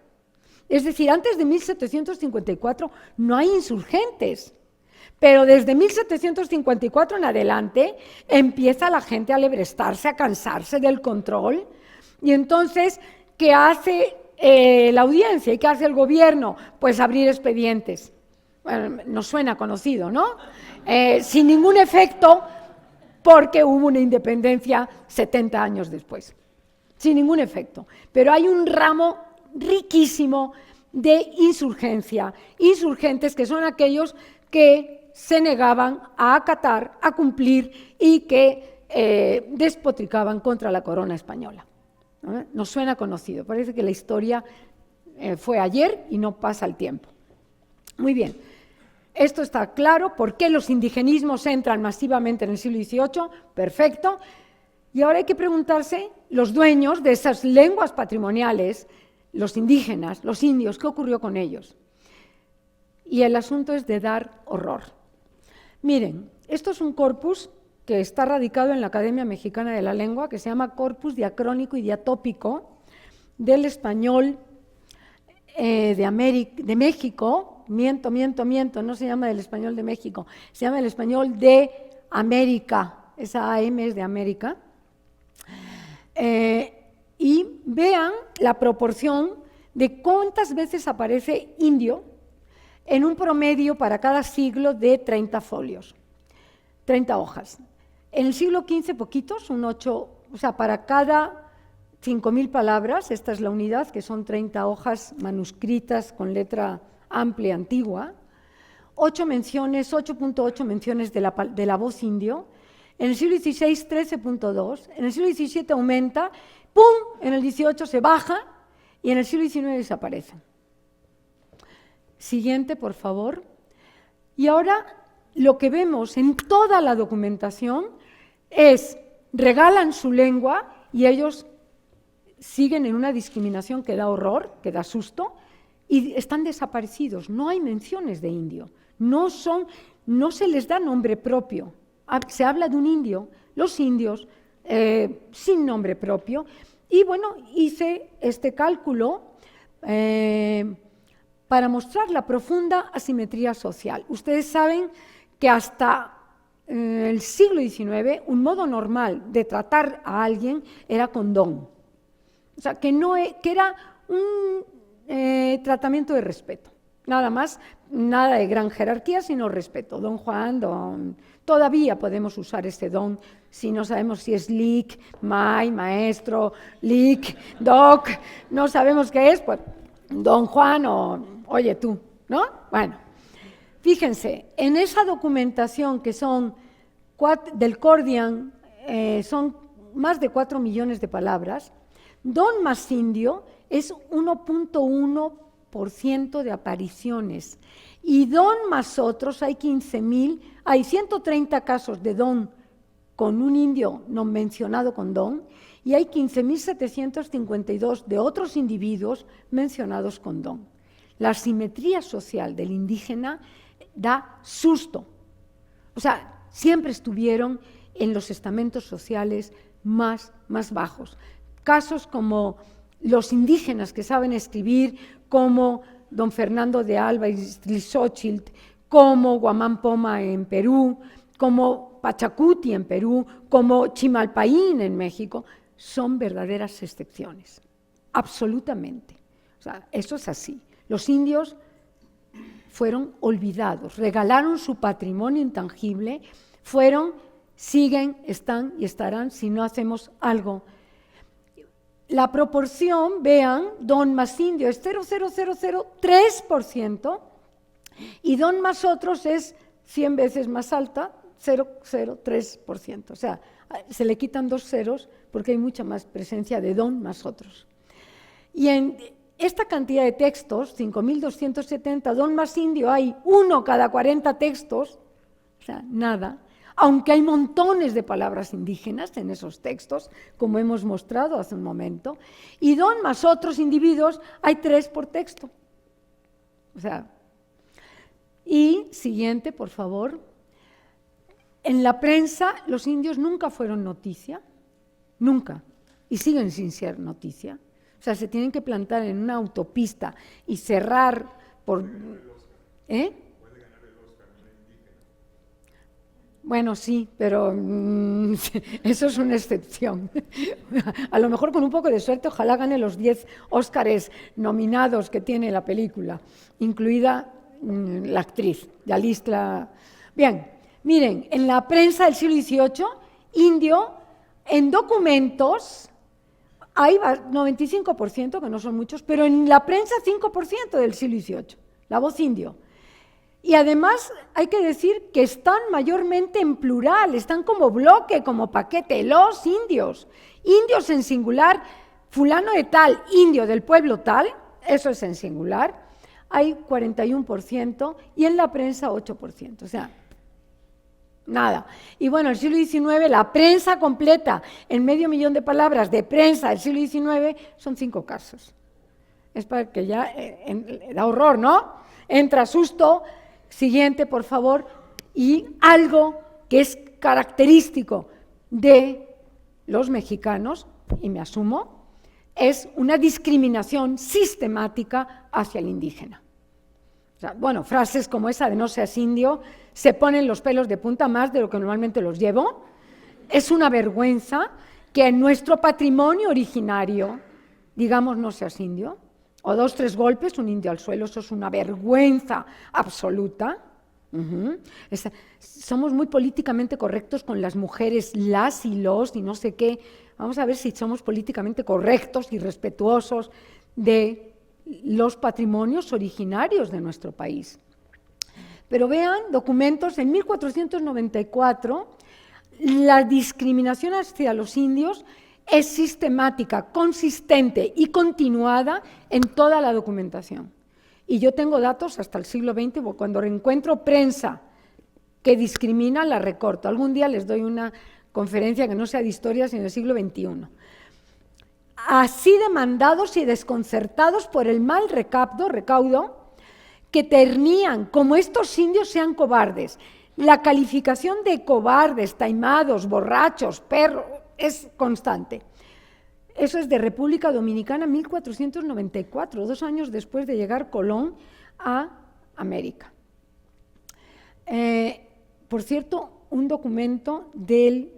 Es decir, antes de 1754 no hay insurgentes, pero desde 1754 en adelante empieza la gente a alebrestarse, a cansarse del control, y entonces, ¿qué hace la audiencia y qué hace el gobierno? Pues abrir expedientes. Bueno, nos suena conocido, ¿no? Sin ningún efecto, porque hubo una independencia 70 años después. Sin ningún efecto. Pero hay un ramo riquísimo de insurgencia. Insurgentes que son aquellos que se negaban a acatar, a cumplir y que despotricaban contra la corona española. Nos suena conocido, parece que la historia fue ayer y no pasa el tiempo. Muy bien, esto está claro. ¿Por qué los indigenismos entran masivamente en el siglo XVIII? Perfecto. Y ahora hay que preguntarse, los dueños de esas lenguas patrimoniales, los indígenas, los indios, ¿qué ocurrió con ellos? Y el asunto es de dar horror. Miren, esto es un corpus que está radicado en la Academia Mexicana de la Lengua, que se llama Corpus Diacrónico y Diatópico del español de México. Miento, no se llama del español de México, se llama el español de América, esa AM es de América. Y vean la proporción de cuántas veces aparece indio en un promedio para cada siglo de 30 folios, 30 hojas. En el siglo XV poquitos, un 8, o sea, para cada 5.000 palabras, esta es la unidad, que son 30 hojas manuscritas con letra amplia, antigua, 8 menciones, 8.8 menciones de la voz indio. En el siglo XVI, 13.2. En el siglo XVII aumenta, ¡pum!, en el XVIII se baja y en el siglo XIX desaparece. Siguiente, por favor. Y ahora lo que vemos en toda la documentación es, regalan su lengua y ellos siguen en una discriminación que da horror, que da susto, y están desaparecidos. No hay menciones de indio. No se les da nombre propio. Se habla de un indio, los indios, sin nombre propio. Y bueno, hice este cálculo para mostrar la profunda asimetría social. Ustedes saben que hasta el siglo XIX un modo normal de tratar a alguien era con don. O sea, que era un tratamiento de respeto. Nada más, nada de gran jerarquía, sino respeto. Don Juan, don... Todavía podemos usar este don si no sabemos si es lic, maestro, lic, doc, no sabemos qué es, pues don Juan o oye tú, ¿no? Bueno, fíjense, en esa documentación que son del Cordian, son más de 4 millones de palabras, don más indio es 1.1% de apariciones y don más otros hay 15.000, hay 130 casos de don con un indio no mencionado con don y hay 15.752 de otros individuos mencionados con don. La asimetría social del indígena da susto. O sea, siempre estuvieron en los estamentos sociales más bajos. Casos como los indígenas que saben escribir, como don Fernando de Alba y Tlixóchitl, como Guamán Poma en Perú, como Pachacuti en Perú, como Chimalpaín en México, son verdaderas excepciones, absolutamente. O sea, eso es así. Los indios fueron olvidados, regalaron su patrimonio intangible, siguen, están y estarán si no hacemos algo. La proporción, vean, don más indio es 0,0003% y don más otros es 100 veces más alta, 0,03%. O sea, se le quitan 2 ceros porque hay mucha más presencia de don más otros. Y en esta cantidad de textos, 5.270, don más indio, hay 1 cada 40 textos, o sea, nada. Aunque hay montones de palabras indígenas en esos textos, como hemos mostrado hace un momento, y don más otros individuos, hay 3 por texto. O sea, y siguiente, por favor. En la prensa, los indios nunca fueron noticia, nunca, y siguen sin ser noticia. O sea, se tienen que plantar en una autopista y cerrar por... Bueno, sí, pero eso es una excepción. A lo mejor con un poco de suerte, ojalá gane los 10 Óscares nominados que tiene la película, incluida la actriz, Yalistla. Bien, miren, en la prensa del siglo XVIII, indio, en documentos, hay 95%, que no son muchos, pero en la prensa 5% del siglo XVIII, la voz indio. Y además hay que decir que están mayormente en plural, están como bloque, como paquete, los indios. Indios en singular, fulano de tal, indio del pueblo tal, eso es en singular, hay 41% y en la prensa 8%, o sea, nada. Y bueno, el siglo XIX, la prensa completa, en 500.000 de palabras de prensa del siglo XIX, son 5 casos. Es para que ya da horror, ¿no? Entra susto. Siguiente, por favor, y algo que es característico de los mexicanos, y me asumo, es una discriminación sistemática hacia el indígena. O sea, bueno, frases como esa de no seas indio, se ponen los pelos de punta más de lo que normalmente los llevo. Es una vergüenza que en nuestro patrimonio originario, digamos no seas indio, o 2, 3 golpes, un indio al suelo, eso es una vergüenza absoluta. Somos muy políticamente correctos con las mujeres, las y los y no sé qué. Vamos a ver si somos políticamente correctos y respetuosos de los patrimonios originarios de nuestro país. Pero vean, documentos, en 1494, la discriminación hacia los indios es sistemática, consistente y continuada en toda la documentación. Y yo tengo datos hasta el siglo XX, cuando encuentro prensa que discrimina, la recorto. Algún día les doy una conferencia que no sea de historia, sino del siglo XXI. Así demandados y desconcertados por el mal recaudo, que tenían, como estos indios sean cobardes. La calificación de cobardes, taimados, borrachos, perros, es constante. Eso es de República Dominicana, 1494, 2 años después de llegar Colón a América. Por cierto, un documento del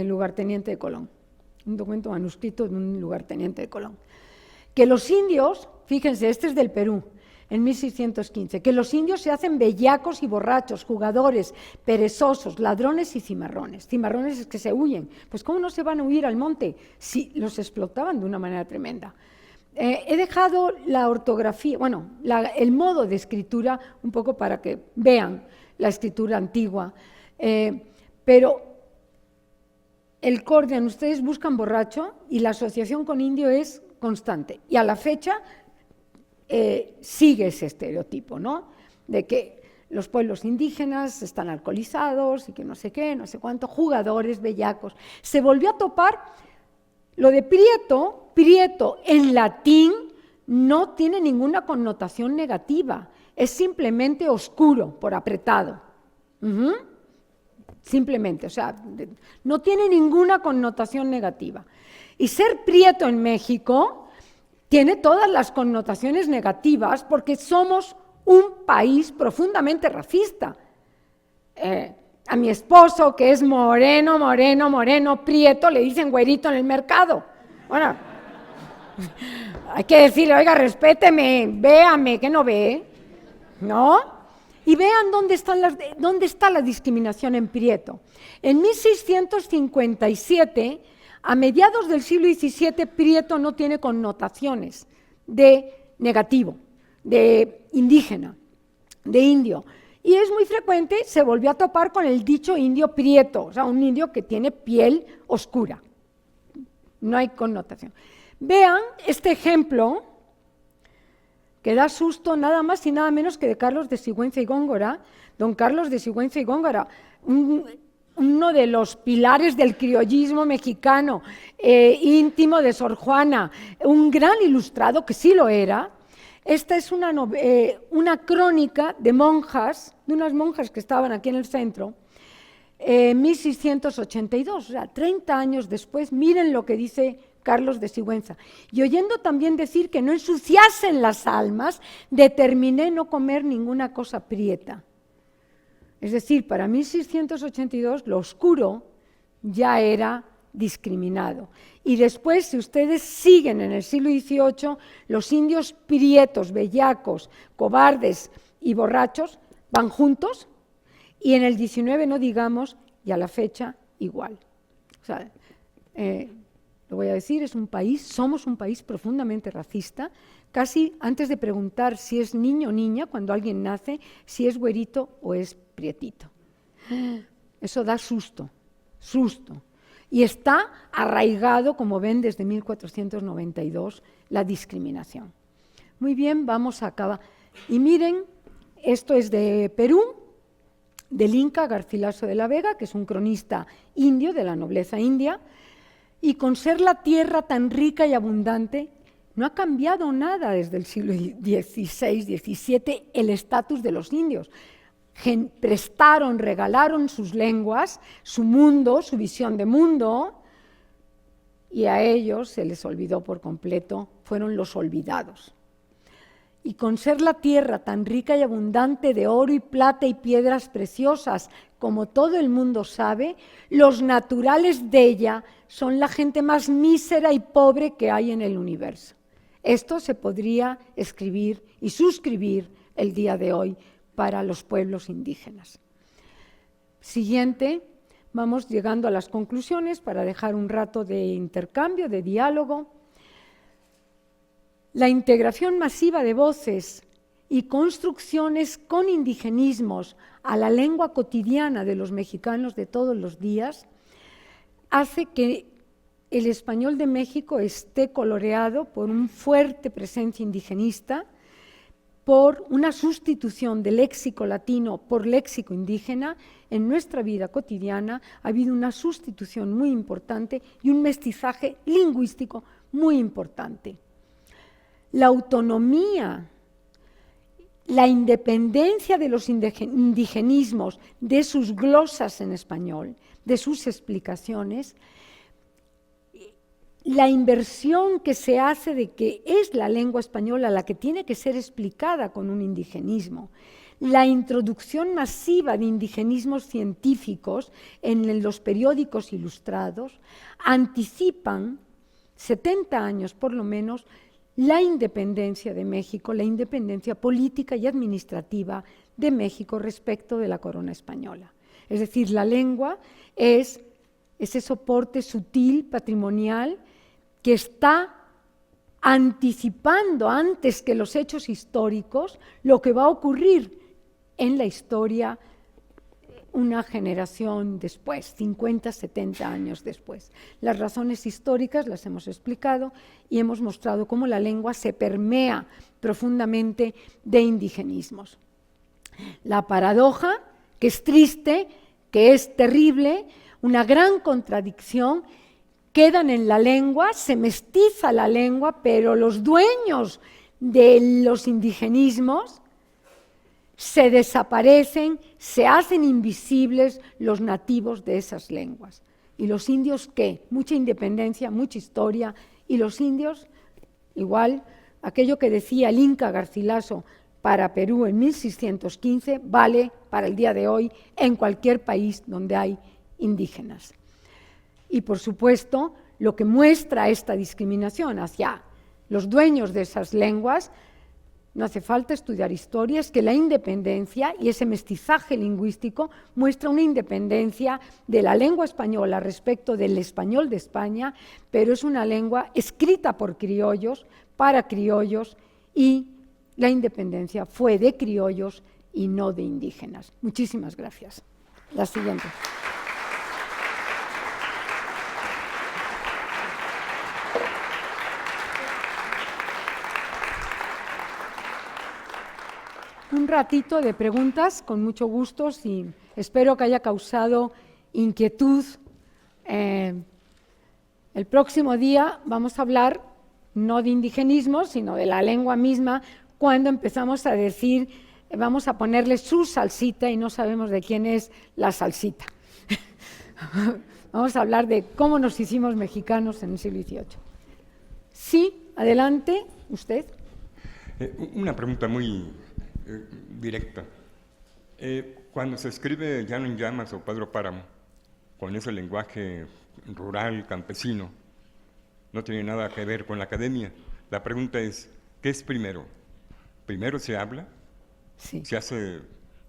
lugarteniente de Colón, un documento manuscrito de un lugarteniente de Colón, que los indios, fíjense, este es del Perú, en 1615, que los indios se hacen bellacos y borrachos, jugadores, perezosos, ladrones y cimarrones. Cimarrones es que se huyen. Pues ¿cómo no se van a huir al monte si los explotaban de una manera tremenda? He dejado la ortografía, bueno, el modo de escritura un poco para que vean la escritura antigua, pero el Cordian, ustedes buscan borracho y la asociación con indio es constante. Y a la fecha sigue ese estereotipo, ¿no? De que los pueblos indígenas están alcoholizados y que no sé qué, no sé cuánto, jugadores, bellacos. Se volvió a topar lo de prieto. Prieto en latín no tiene ninguna connotación negativa, es simplemente oscuro por apretado. Simplemente, o sea, no tiene ninguna connotación negativa. Y ser prieto en México tiene todas las connotaciones negativas porque somos un país profundamente racista. A mi esposo, que es moreno, prieto, le dicen güerito en el mercado. Bueno, hay que decirle, oiga, respéteme, véame, que no ve, ¿no? Y vean dónde está la discriminación en prieto. En 1657, a mediados del siglo XVII, prieto no tiene connotaciones de negativo, de indígena, de indio. Y es muy frecuente, se volvió a topar con el dicho indio prieto, o sea, un indio que tiene piel oscura. No hay connotación. Vean este ejemplo, que da susto nada más y nada menos que de Carlos de Sigüenza y Góngora. Don Carlos de Sigüenza y Góngora, uno de los pilares del criollismo mexicano, íntimo de Sor Juana, un gran ilustrado, que sí lo era. Esta es una crónica de monjas, de unas monjas que estaban aquí en el centro, 1682, o sea, 30 años después. Miren lo que dice Carlos de Sigüenza. Y oyendo también decir que no ensuciasen las almas, determiné no comer ninguna cosa prieta. Es decir, para 1682 lo oscuro ya era discriminado. Y después, si ustedes siguen en el siglo XVIII, los indios prietos, bellacos, cobardes y borrachos van juntos, y en el XIX no digamos, y a la fecha igual. O sea, lo voy a decir, somos un país profundamente racista. Casi antes de preguntar si es niño o niña, cuando alguien nace, si es güerito o es prietito. Eso da susto. Y está arraigado, como ven, desde 1492, la discriminación. Muy bien, vamos a acabar. Y miren, esto es de Perú, del Inca Garcilaso de la Vega, que es un cronista indio de la nobleza india, y con ser la tierra tan rica y abundante, no ha cambiado nada desde el siglo XVI, XVII, el estatus de los indios. Prestaron, regalaron sus lenguas, su mundo, su visión de mundo, y a ellos se les olvidó por completo, fueron los olvidados. Y con ser la tierra tan rica y abundante de oro y plata y piedras preciosas, como todo el mundo sabe, los naturales de ella son la gente más mísera y pobre que hay en el universo. Esto se podría escribir y suscribir el día de hoy para los pueblos indígenas. Siguiente, vamos llegando a las conclusiones para dejar un rato de intercambio, de diálogo. La integración masiva de voces y construcciones con indigenismos a la lengua cotidiana de los mexicanos de todos los días hace que el español de México esté coloreado por una fuerte presencia indigenista, por una sustitución del léxico latino por léxico indígena. En nuestra vida cotidiana ha habido una sustitución muy importante y un mestizaje lingüístico muy importante. La autonomía, la independencia de los indigenismos, de sus glosas en español, de sus explicaciones, la inversión que se hace de que es la lengua española la que tiene que ser explicada con un indigenismo, la introducción masiva de indigenismos científicos en los periódicos ilustrados, anticipan 70 años por lo menos la independencia de México, la independencia política y administrativa de México respecto de la corona española. Es decir, la lengua es ese soporte sutil, patrimonial, que está anticipando antes que los hechos históricos lo que va a ocurrir en la historia una generación después, 50, 70 años después. Las razones históricas las hemos explicado y hemos mostrado cómo la lengua se permea profundamente de indigenismos. La paradoja, que es triste, que es terrible, una gran contradicción, quedan en la lengua, se mestiza la lengua, pero los dueños de los indigenismos se desaparecen, se hacen invisibles los nativos de esas lenguas. ¿Y los indios qué? Mucha independencia, mucha historia. ¿Y los indios? Igual, aquello que decía el Inca Garcilaso para Perú en 1615 vale para el día de hoy en cualquier país donde hay indígenas. Y por supuesto, lo que muestra esta discriminación hacia los dueños de esas lenguas, no hace falta estudiar historia, es que la independencia y ese mestizaje lingüístico muestra una independencia de la lengua española respecto del español de España, pero es una lengua escrita por criollos, para criollos, y la independencia fue de criollos y no de indígenas. Muchísimas gracias. La siguiente. Un ratito de preguntas, con mucho gusto, y espero que haya causado inquietud. El próximo día vamos a hablar no de indigenismo, sino de la lengua misma, cuando empezamos a decir, vamos a ponerle su salsita y no sabemos de quién es la salsita. Vamos a hablar de cómo nos hicimos mexicanos en el siglo XVIII. Sí, adelante, usted. Una pregunta muy directa. Cuando se escribe Llano en Llamas o Padre Páramo, con ese lenguaje rural, campesino, no tiene nada que ver con la academia. La pregunta es, ¿qué es primero? ¿Primero se habla? Sí. ¿Se hace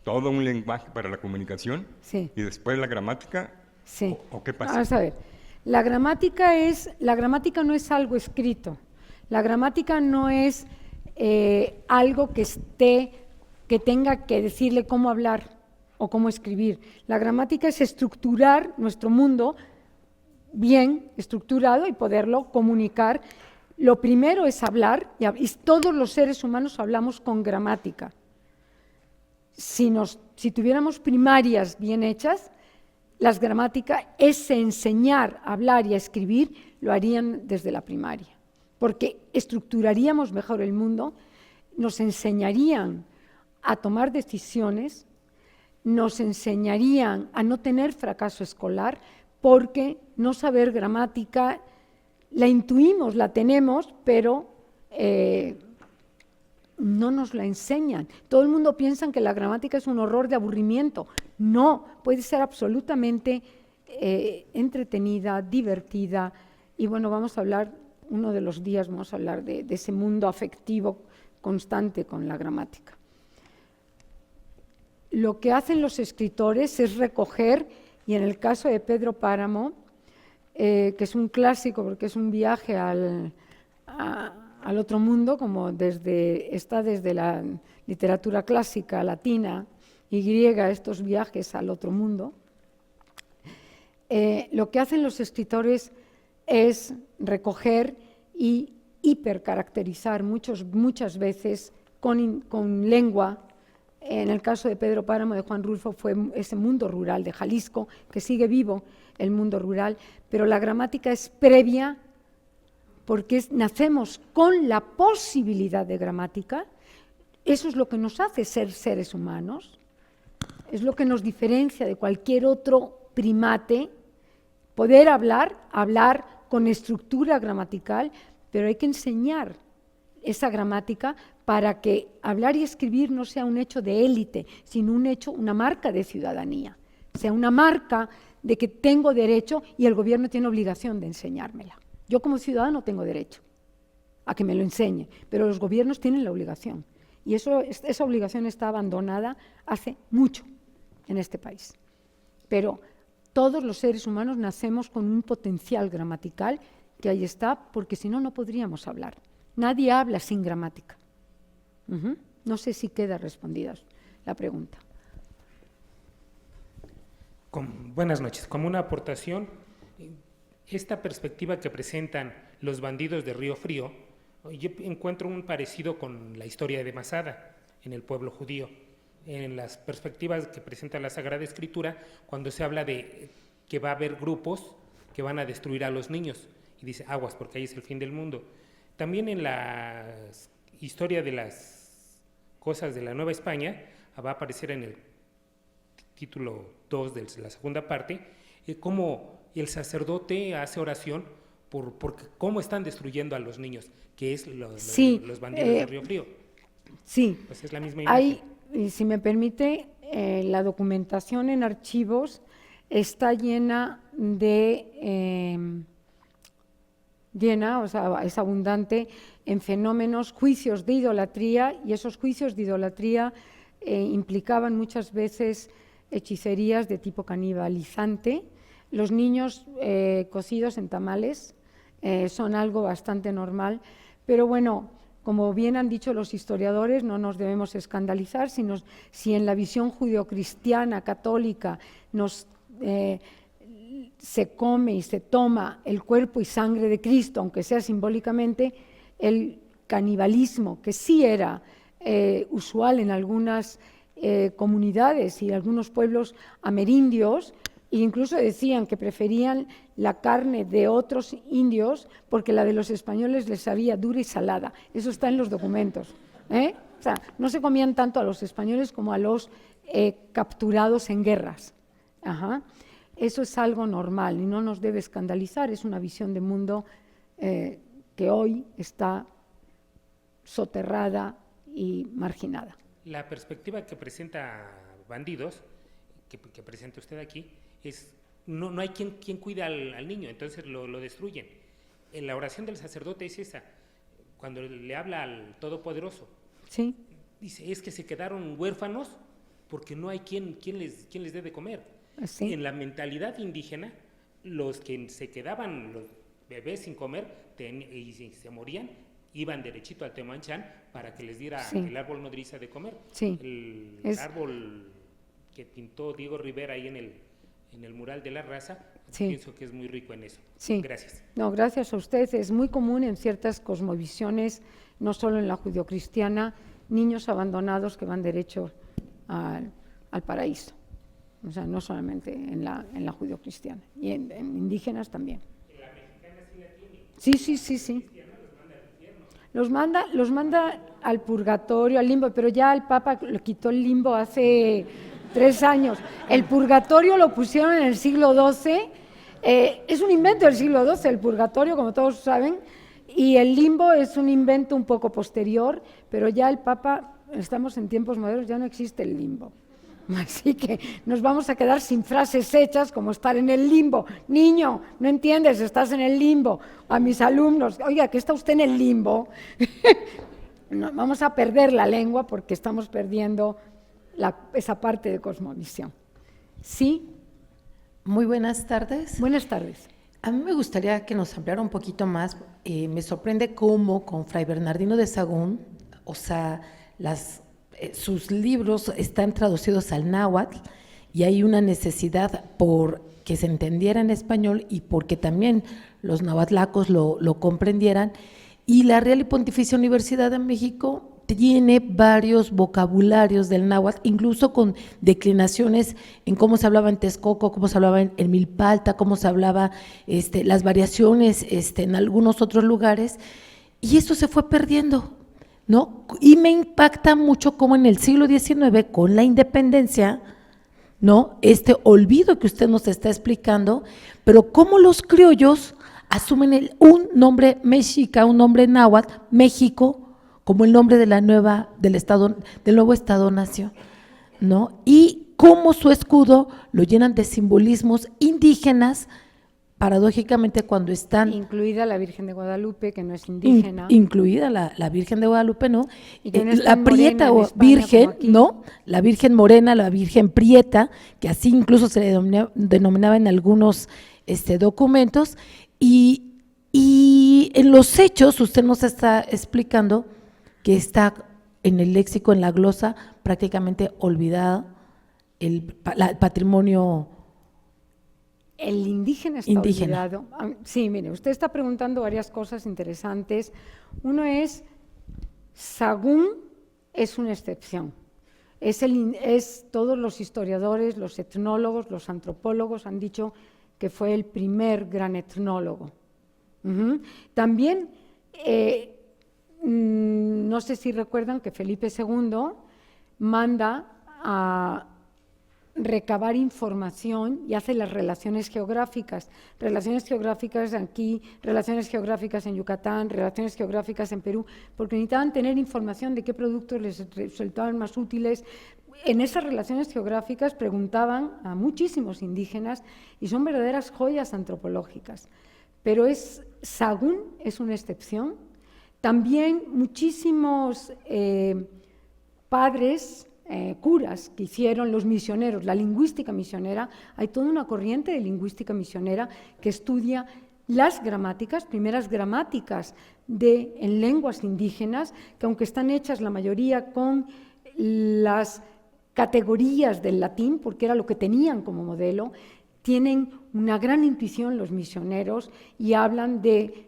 todo un lenguaje para la comunicación? Sí. ¿Y después la gramática? Sí. ¿O qué pasa? Vamos a ver. La gramática no es algo escrito. La gramática no es algo que tenga que decirle cómo hablar o cómo escribir. La gramática es estructurar nuestro mundo bien estructurado y poderlo comunicar. Lo primero es hablar, y todos los seres humanos hablamos con gramática. Si tuviéramos primarias bien hechas, las gramáticas, ese enseñar a hablar y a escribir, lo harían desde la primaria, porque estructuraríamos mejor el mundo, nos enseñarían a tomar decisiones, nos enseñarían a no tener fracaso escolar, porque no saber gramática, la intuimos, la tenemos, pero no nos la enseñan. Todo el mundo piensa que la gramática es un horror de aburrimiento. No, puede ser absolutamente entretenida, divertida. Y bueno, vamos a hablar, uno de los días vamos a hablar de ese mundo afectivo constante con la gramática. lo que hacen los escritores es recoger, y en el caso de Pedro Páramo, que es un clásico porque es un viaje al otro mundo, como está desde la literatura clásica, latina y griega, estos viajes al otro mundo. Lo que hacen los escritores es recoger y hipercaracterizar muchas veces con lengua. En el caso de Pedro Páramo, de Juan Rulfo, fue ese mundo rural de Jalisco, que sigue vivo el mundo rural, pero la gramática es previa porque nacemos con la posibilidad de gramática. Eso es lo que nos hace ser seres humanos, es lo que nos diferencia de cualquier otro primate, poder hablar con estructura gramatical, pero hay que enseñar esa gramática para que hablar y escribir no sea un hecho de élite, sino una marca de ciudadanía, sea una marca de que tengo derecho y el gobierno tiene obligación de enseñármela. Yo como ciudadano tengo derecho a que me lo enseñe, pero los gobiernos tienen la obligación. Y esa obligación está abandonada hace mucho en este país. Pero todos los seres humanos nacemos con un potencial gramatical que ahí está, porque si no, no podríamos hablar. Nadie habla sin gramática. No sé si queda respondida la pregunta. Buenas noches. Como una aportación, esta perspectiva que presentan los bandidos de Río Frío, yo encuentro un parecido con la historia de Masada en el pueblo judío, en las perspectivas que presenta la Sagrada Escritura, cuando se habla de que va a haber grupos que van a destruir a los niños, y dice aguas porque ahí es el fin del mundo. También en la historia de las cosas de la Nueva España va a aparecer en el título 2 de la segunda parte, cómo el sacerdote hace oración por cómo están destruyendo a los niños, que es los bandidos de Río Frío. Sí, pues es la misma imagen. Y si me permite, la documentación en archivos está llena, o sea, es abundante en fenómenos, juicios de idolatría, y esos juicios de idolatría implicaban muchas veces hechicerías de tipo canibalizante. Los niños cocidos en tamales son algo bastante normal, pero bueno, como bien han dicho los historiadores, no nos debemos escandalizar, si en la visión judeocristiana católica se come y se toma el cuerpo y sangre de Cristo, aunque sea simbólicamente, el canibalismo, que sí era usual en algunas comunidades y algunos pueblos amerindios, e incluso decían que preferían la carne de otros indios porque la de los españoles les sabía dura y salada. Eso está en los documentos. O sea, no se comían tanto a los españoles como a los capturados en guerras. Eso es algo normal y no nos debe escandalizar, es una visión de mundo que hoy está soterrada y marginada. La perspectiva que presenta Bandidos, que presenta usted aquí, es no hay quien cuida al niño, entonces lo destruyen. La oración del sacerdote es esa, cuando le habla al Todopoderoso. Sí. Dice, es que se quedaron huérfanos porque no hay quien les dé de comer. Sí. En la mentalidad indígena, los que se quedaban, los bebés sin comer y se morían, iban derechito al Tehuanchán para que les diera el árbol nodriza de comer. Sí. El árbol que pintó Diego Rivera ahí en el mural de la raza, pienso que es muy rico en eso. Sí. Gracias. No, gracias a usted. Es muy común en ciertas cosmovisiones, no solo en la judeocristiana, niños abandonados que van derecho al paraíso. O sea, no solamente en la judeocristiana, y en indígenas también. ¿En la mexicana sí la tiene? Sí. Los manda al purgatorio, al limbo, pero ya el Papa le quitó el limbo hace 3 años. El purgatorio lo pusieron en el siglo XII, es un invento del siglo XII, el purgatorio, como todos saben, y el limbo es un invento un poco posterior, pero ya el Papa, estamos en tiempos modernos, ya no existe el limbo. Así que nos vamos a quedar sin frases hechas como estar en el limbo. Niño, no entiendes, estás en el limbo. A mis alumnos, oiga, ¿qué está usted en el limbo? No, vamos a perder la lengua porque estamos perdiendo esa parte de cosmovisión. Sí. Muy buenas tardes. Buenas tardes. A mí me gustaría que nos ampliara un poquito más. Me sorprende cómo con Fray Bernardino de Sahagún, o sea, sus libros están traducidos al náhuatl y hay una necesidad por que se entendiera en español y porque también los nahuatlacos lo comprendieran. Y la Real y Pontificia Universidad de México tiene varios vocabularios del náhuatl, incluso con declinaciones en cómo se hablaba en Texcoco, cómo se hablaba en Milpalta, cómo se hablaba, las variaciones en algunos otros lugares, y eso se fue perdiendo, ¿no? Y me impacta mucho cómo en el siglo XIX, con la independencia, ¿no? Este olvido que usted nos está explicando, pero cómo los criollos asumen un nombre mexica, un nombre náhuatl, México, como el nombre de del nuevo Estado-nación, ¿no? Y cómo su escudo lo llenan de simbolismos indígenas, paradójicamente cuando están… Incluida la Virgen de Guadalupe, que no es indígena. Incluida la Virgen de Guadalupe, ¿no? Y que no es tan la prieta morena o en España Virgen, como aquí. ¿no? La Virgen morena, la Virgen prieta, que así incluso se le denominaba en algunos documentos, y en los hechos usted nos está explicando que está en el léxico, en la glosa, prácticamente olvidado el patrimonio El indígena está olvidado. Sí, mire, usted está preguntando varias cosas interesantes. Uno es, Sahagún es una excepción. Todos los historiadores, los etnólogos, los antropólogos han dicho que fue el primer gran etnólogo. También, no sé si recuerdan que Felipe II manda a recabar información y hace las relaciones geográficas aquí, relaciones geográficas en Yucatán, relaciones geográficas en Perú, porque necesitaban tener información de qué productos les resultaban más útiles. En esas relaciones geográficas preguntaban a muchísimos indígenas y son verdaderas joyas antropológicas, pero Sahagún es una excepción. También muchísimos padres, curas que hicieron los misioneros, la lingüística misionera, hay toda una corriente de lingüística misionera que estudia las gramáticas, primeras gramáticas en lenguas indígenas, que aunque están hechas la mayoría con las categorías del latín, porque era lo que tenían como modelo, tienen una gran intuición los misioneros y hablan de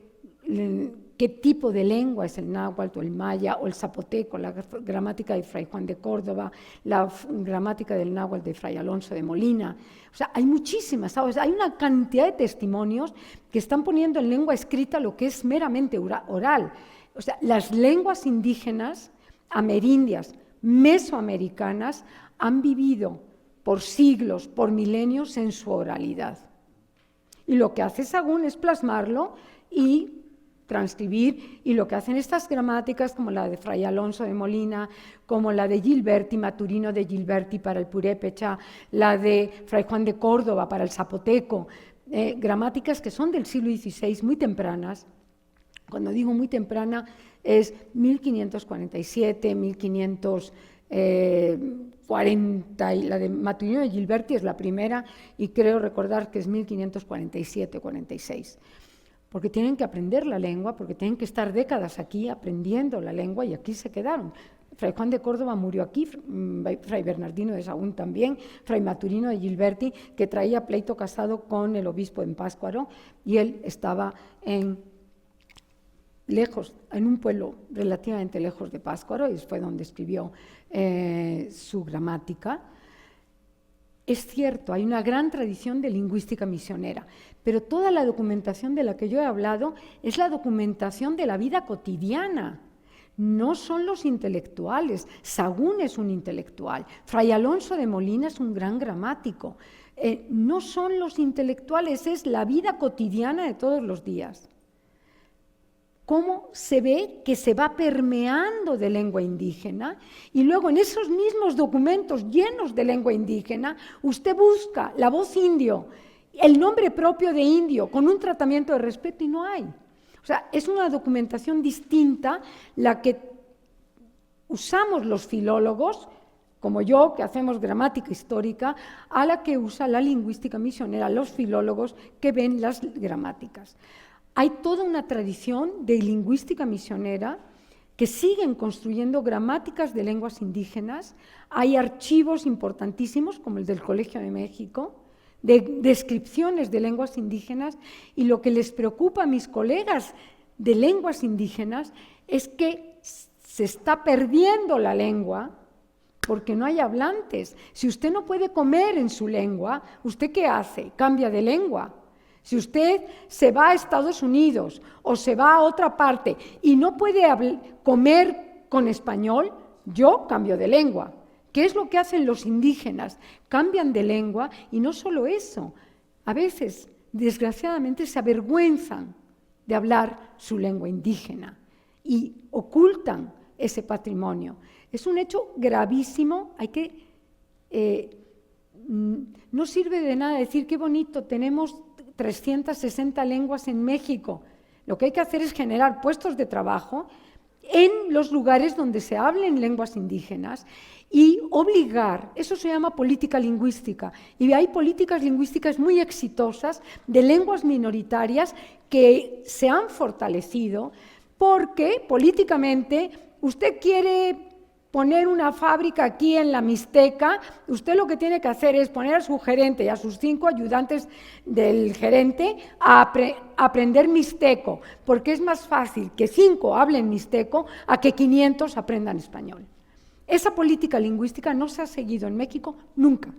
qué tipo de lengua es el náhuatl o el maya o el zapoteco, la gramática de Fray Juan de Córdoba, la gramática del náhuatl de Fray Alonso de Molina. O sea, hay muchísimas, ¿sabes? Hay una cantidad de testimonios que están poniendo en lengua escrita lo que es meramente oral. O sea, las lenguas indígenas, amerindias, mesoamericanas, han vivido por siglos, por milenios en su oralidad. Y lo que hace Sahagún es plasmarlo y transcribir, y lo que hacen estas gramáticas, como la de Fray Alonso de Molina, como la de Gilberti, Maturino de Gilberti para el purépecha, la de Fray Juan de Córdoba para el zapoteco, gramáticas que son del siglo XVI, muy tempranas. Cuando digo muy temprana, es 1547, 1540, y la de Maturino de Gilberti es la primera, y creo recordar que es 1547, 46. Porque tienen que aprender la lengua, porque tienen que estar décadas aquí aprendiendo la lengua, y aquí se quedaron. Fray Juan de Córdoba murió aquí, Fray Bernardino de Sahagún también, Fray Maturino de Gilberti, que traía pleito casado con el obispo en Pátzcuaro, y él estaba lejos, en un pueblo relativamente lejos de Pátzcuaro, y fue donde escribió su gramática. Es cierto, hay una gran tradición de lingüística misionera, pero toda la documentación de la que yo he hablado es la documentación de la vida cotidiana. No son los intelectuales. Sahagún es un intelectual. Fray Alonso de Molina es un gran gramático. No son los intelectuales, es la vida cotidiana de todos los días. Cómo se ve que se va permeando de lengua indígena, y luego en esos mismos documentos llenos de lengua indígena, usted busca la voz indio, el nombre propio de indio, con un tratamiento de respeto, y no hay. O sea, es una documentación distinta la que usamos los filólogos como yo, que hacemos gramática histórica, a la que usa la lingüística misionera, los filólogos que ven las gramáticas. Hay toda una tradición de lingüística misionera que siguen construyendo gramáticas de lenguas indígenas. Hay archivos importantísimos, como el del Colegio de México, de descripciones de lenguas indígenas, y lo que les preocupa a mis colegas de lenguas indígenas es que se está perdiendo la lengua porque no hay hablantes. Si usted no puede comer en su lengua, ¿usted qué hace? Cambia de lengua. Si usted se va a Estados Unidos o se va a otra parte y no puede comer con español, yo cambio de lengua. ¿Qué es lo que hacen los indígenas? Cambian de lengua, y no solo eso, a veces, desgraciadamente, se avergüenzan de hablar su lengua indígena y ocultan ese patrimonio. Es un hecho gravísimo. Hay que no sirve de nada decir qué bonito, tenemos 360 lenguas en México. Lo que hay que hacer es generar puestos de trabajo en los lugares donde se hablen lenguas indígenas y obligar, eso se llama política lingüística, y hay políticas lingüísticas muy exitosas de lenguas minoritarias que se han fortalecido porque políticamente usted quiere poner una fábrica aquí en la Mixteca, usted lo que tiene que hacer es poner a su gerente y a sus 5 ayudantes del gerente a aprender mixteco, porque es más fácil que 5 hablen mixteco a que 500 aprendan español. Esa política lingüística no se ha seguido en México nunca.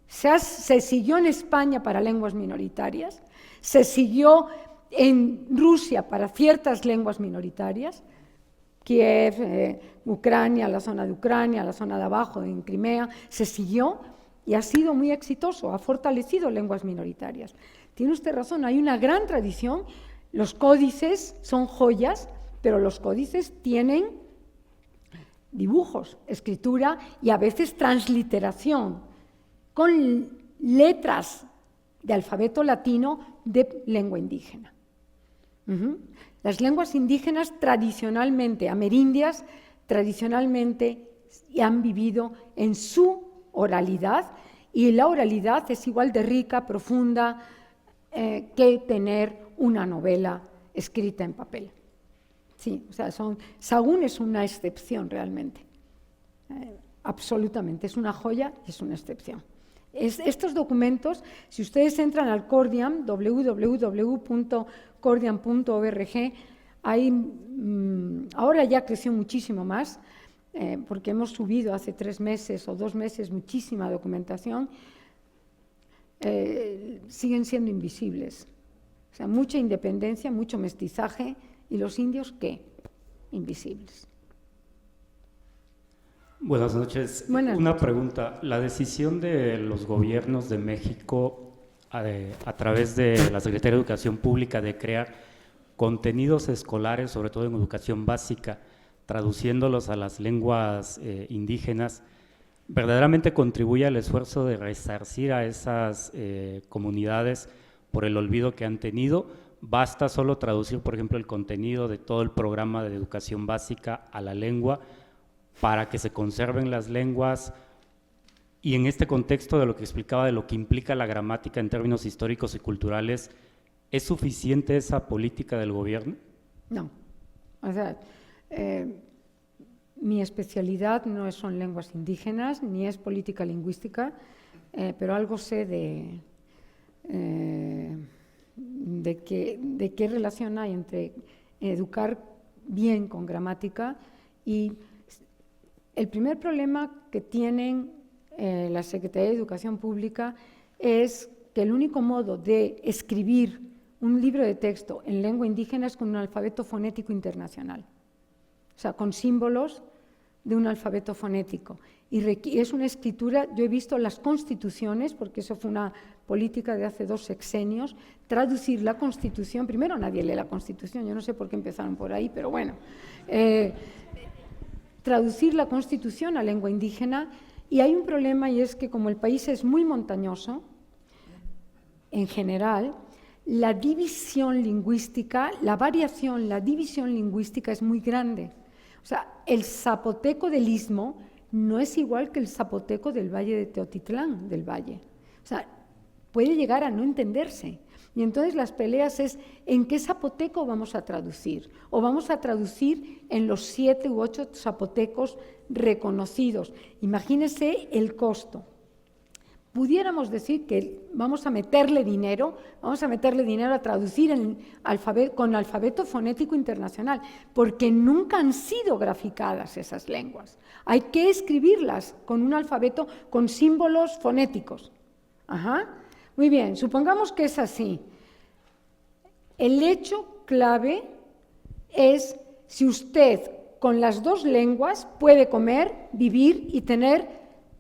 Se siguió en España para lenguas minoritarias, se siguió en Rusia para ciertas lenguas minoritarias, Kiev, Ucrania, la zona de Ucrania, la zona de abajo, en Crimea, se siguió y ha sido muy exitoso, ha fortalecido lenguas minoritarias. Tiene usted razón, hay una gran tradición, los códices son joyas, pero los códices tienen dibujos, escritura y a veces transliteración, con letras de alfabeto latino de lengua indígena. Las lenguas indígenas tradicionalmente, amerindias, tradicionalmente han vivido en su oralidad, y la oralidad es igual de rica, profunda, que tener una novela escrita en papel. Sí, o sea, Sahagún es una excepción realmente, absolutamente, es una joya y es una excepción. Estos documentos, si ustedes entran al Cordiam, www.cordiam.org, ahora ya creció muchísimo más, porque hemos subido hace 3 meses o 2 meses muchísima documentación, siguen siendo invisibles. O sea, mucha independencia, mucho mestizaje, y los indios, ¿qué? Invisibles. Buenas noches. Una pregunta. La decisión de los gobiernos de México a través de la Secretaría de Educación Pública de crear contenidos escolares, sobre todo en educación básica, traduciéndolos a las lenguas indígenas, ¿verdaderamente contribuye al esfuerzo de resarcir a esas comunidades por el olvido que han tenido? ¿Basta solo traducir, por ejemplo, el contenido de todo el programa de educación básica a la lengua para que se conserven las lenguas? Y en este contexto de lo que explicaba, de lo que implica la gramática en términos históricos y culturales, ¿es suficiente esa política del gobierno? No. O sea, mi especialidad no son lenguas indígenas, ni es política lingüística, pero algo sé de qué relación hay entre educar bien con gramática y el primer problema que tienen la Secretaría de Educación Pública es que el único modo de escribir un libro de texto en lengua indígena es con un alfabeto fonético internacional, o sea, con símbolos de un alfabeto fonético. Y es una escritura, yo he visto las constituciones, porque eso fue una política de hace 2 sexenios, traducir la Constitución, primero nadie lee la Constitución, yo no sé por qué empezaron por ahí, pero bueno, traducir la Constitución a lengua indígena, y hay un problema, y es que como el país es muy montañoso, en general, la división lingüística, la división lingüística es muy grande. O sea, el zapoteco del Istmo no es igual que el zapoteco del Valle de Teotitlán, del Valle. O sea, puede llegar a no entenderse. Y entonces las peleas es en qué zapoteco vamos a traducir, o vamos a traducir en los 7 u 8 zapotecos reconocidos. Imagínense el costo. Pudiéramos decir que vamos a meterle dinero a traducir con alfabeto fonético internacional, porque nunca han sido graficadas esas lenguas. Hay que escribirlas con un alfabeto con símbolos fonéticos. Ajá. Muy bien, supongamos que es así. El hecho clave es si usted con las 2 lenguas puede comer, vivir y tener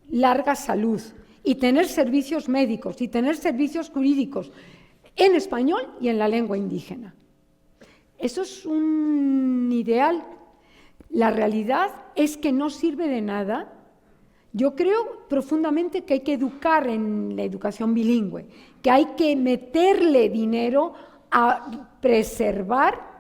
larga salud, y tener servicios médicos, y tener servicios jurídicos en español y en la lengua indígena. Eso es un ideal. La realidad es que no sirve de nada. Yo creo profundamente que hay que educar en la educación bilingüe, que hay que meterle dinero a preservar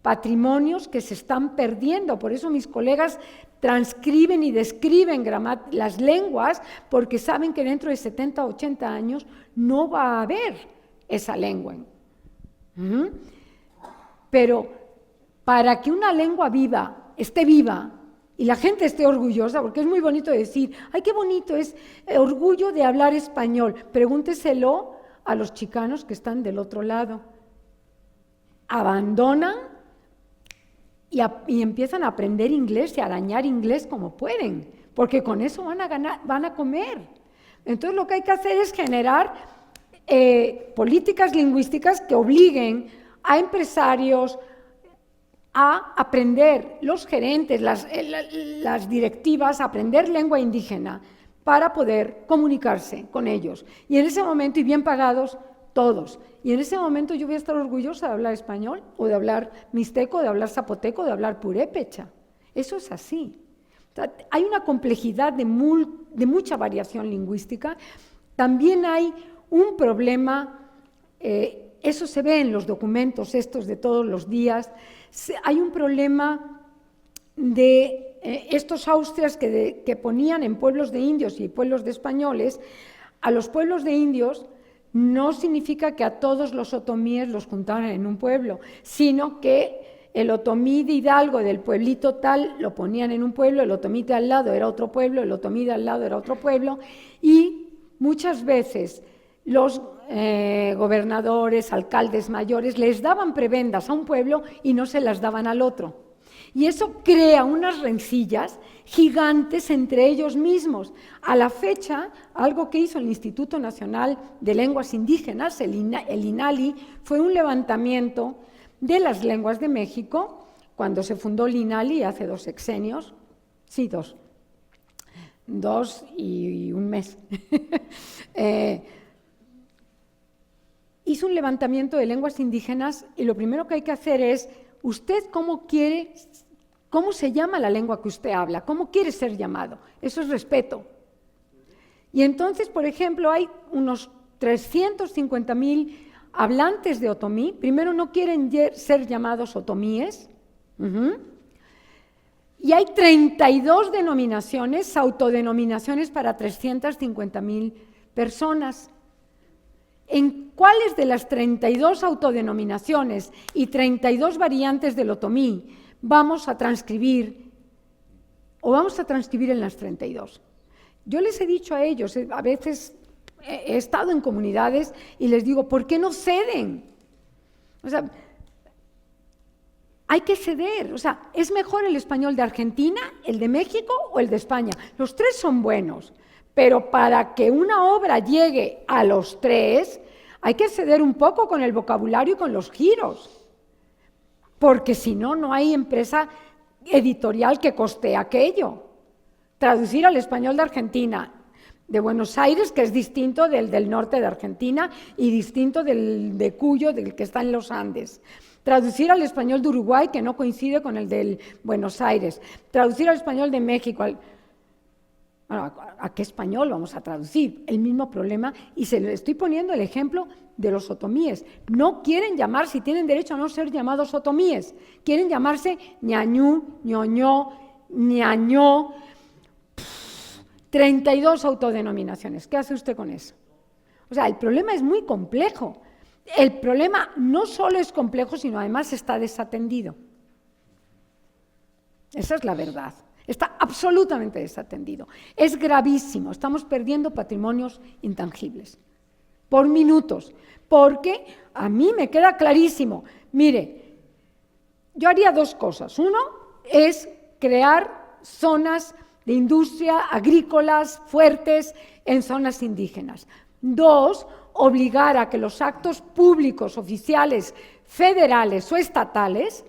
patrimonios que se están perdiendo. Por eso mis colegas transcriben y describen las lenguas, porque saben que dentro de 70 o 80 años no va a haber esa lengua. Pero para que una lengua esté viva, y la gente esté orgullosa, porque es muy bonito decir, ¡ay, qué bonito es orgullo de hablar español! Pregúnteselo a los chicanos que están del otro lado. Abandonan y empiezan a aprender inglés y a arañar inglés como pueden, porque con eso van a comer. Entonces lo que hay que hacer es generar políticas lingüísticas que obliguen a empresarios a aprender, los gerentes, las directivas, a aprender lengua indígena para poder comunicarse con ellos. Y en ese momento, y bien pagados, todos. Y en ese momento yo voy a estar orgullosa de hablar español, o de hablar mixteco, de hablar zapoteco, de hablar purépecha. Eso es así. O sea, hay una complejidad de mucha variación lingüística. También hay un problema, eso se ve en los documentos estos de todos los días, hay un problema de estos austrias que ponían en pueblos de indios y pueblos de españoles. A los pueblos de indios no significa que a todos los otomíes los juntaran en un pueblo, sino que el otomí de Hidalgo del pueblito tal lo ponían en un pueblo, el otomí de al lado era otro pueblo, el otomí de al lado era otro pueblo, y muchas veces los gobernadores, alcaldes mayores les daban prebendas a un pueblo y no se las daban al otro. Y eso crea unas rencillas gigantes entre ellos mismos. A la fecha, algo que hizo el Instituto Nacional de Lenguas Indígenas, el INALI, fue un levantamiento de las lenguas de México, cuando se fundó el INALI hace 2 sexenios, sí, 2 y un mes. Hizo un levantamiento de lenguas indígenas y lo primero que hay que hacer es, ¿usted cómo se llama la lengua que usted habla? ¿Cómo quiere ser llamado? Eso es respeto. Y entonces, por ejemplo, hay unos 350,000 hablantes de otomí. Primero, no quieren ser llamados otomíes. Y hay 32 denominaciones, autodenominaciones para 350,000 personas. ¿En cuáles de las 32 autodenominaciones y 32 variantes del otomí vamos a transcribir o vamos a transcribir en las 32? Yo les he dicho a ellos, a veces he estado en comunidades y les digo, ¿por qué no ceden? O sea, hay que ceder. O sea, ¿es mejor el español de Argentina, el de México o el de España? Los 3 son buenos. Pero para que una obra llegue a los 3, hay que ceder un poco con el vocabulario y con los giros, porque si no, no hay empresa editorial que costee aquello. Traducir al español de Argentina, de Buenos Aires, que es distinto del norte de Argentina y distinto del de Cuyo, del que está en los Andes. Traducir al español de Uruguay, que no coincide con el del Buenos Aires. Traducir al español de México, ¿a qué español vamos a traducir? El mismo problema, y se le estoy poniendo el ejemplo de los otomíes. No quieren llamarse, y tienen derecho a no ser llamados otomíes, quieren llamarse ñañú, ñoñó, ñañó. 32 autodenominaciones. ¿Qué hace usted con eso? O sea, el problema es muy complejo. El problema no solo es complejo, sino además está desatendido. Esa es la verdad. Está absolutamente desatendido. Es gravísimo. Estamos perdiendo patrimonios intangibles por minutos. Porque a mí me queda clarísimo. Mire, yo haría dos cosas. Uno es crear zonas de industria agrícolas fuertes en zonas indígenas. Dos, obligar a que los actos públicos, oficiales, federales o estatales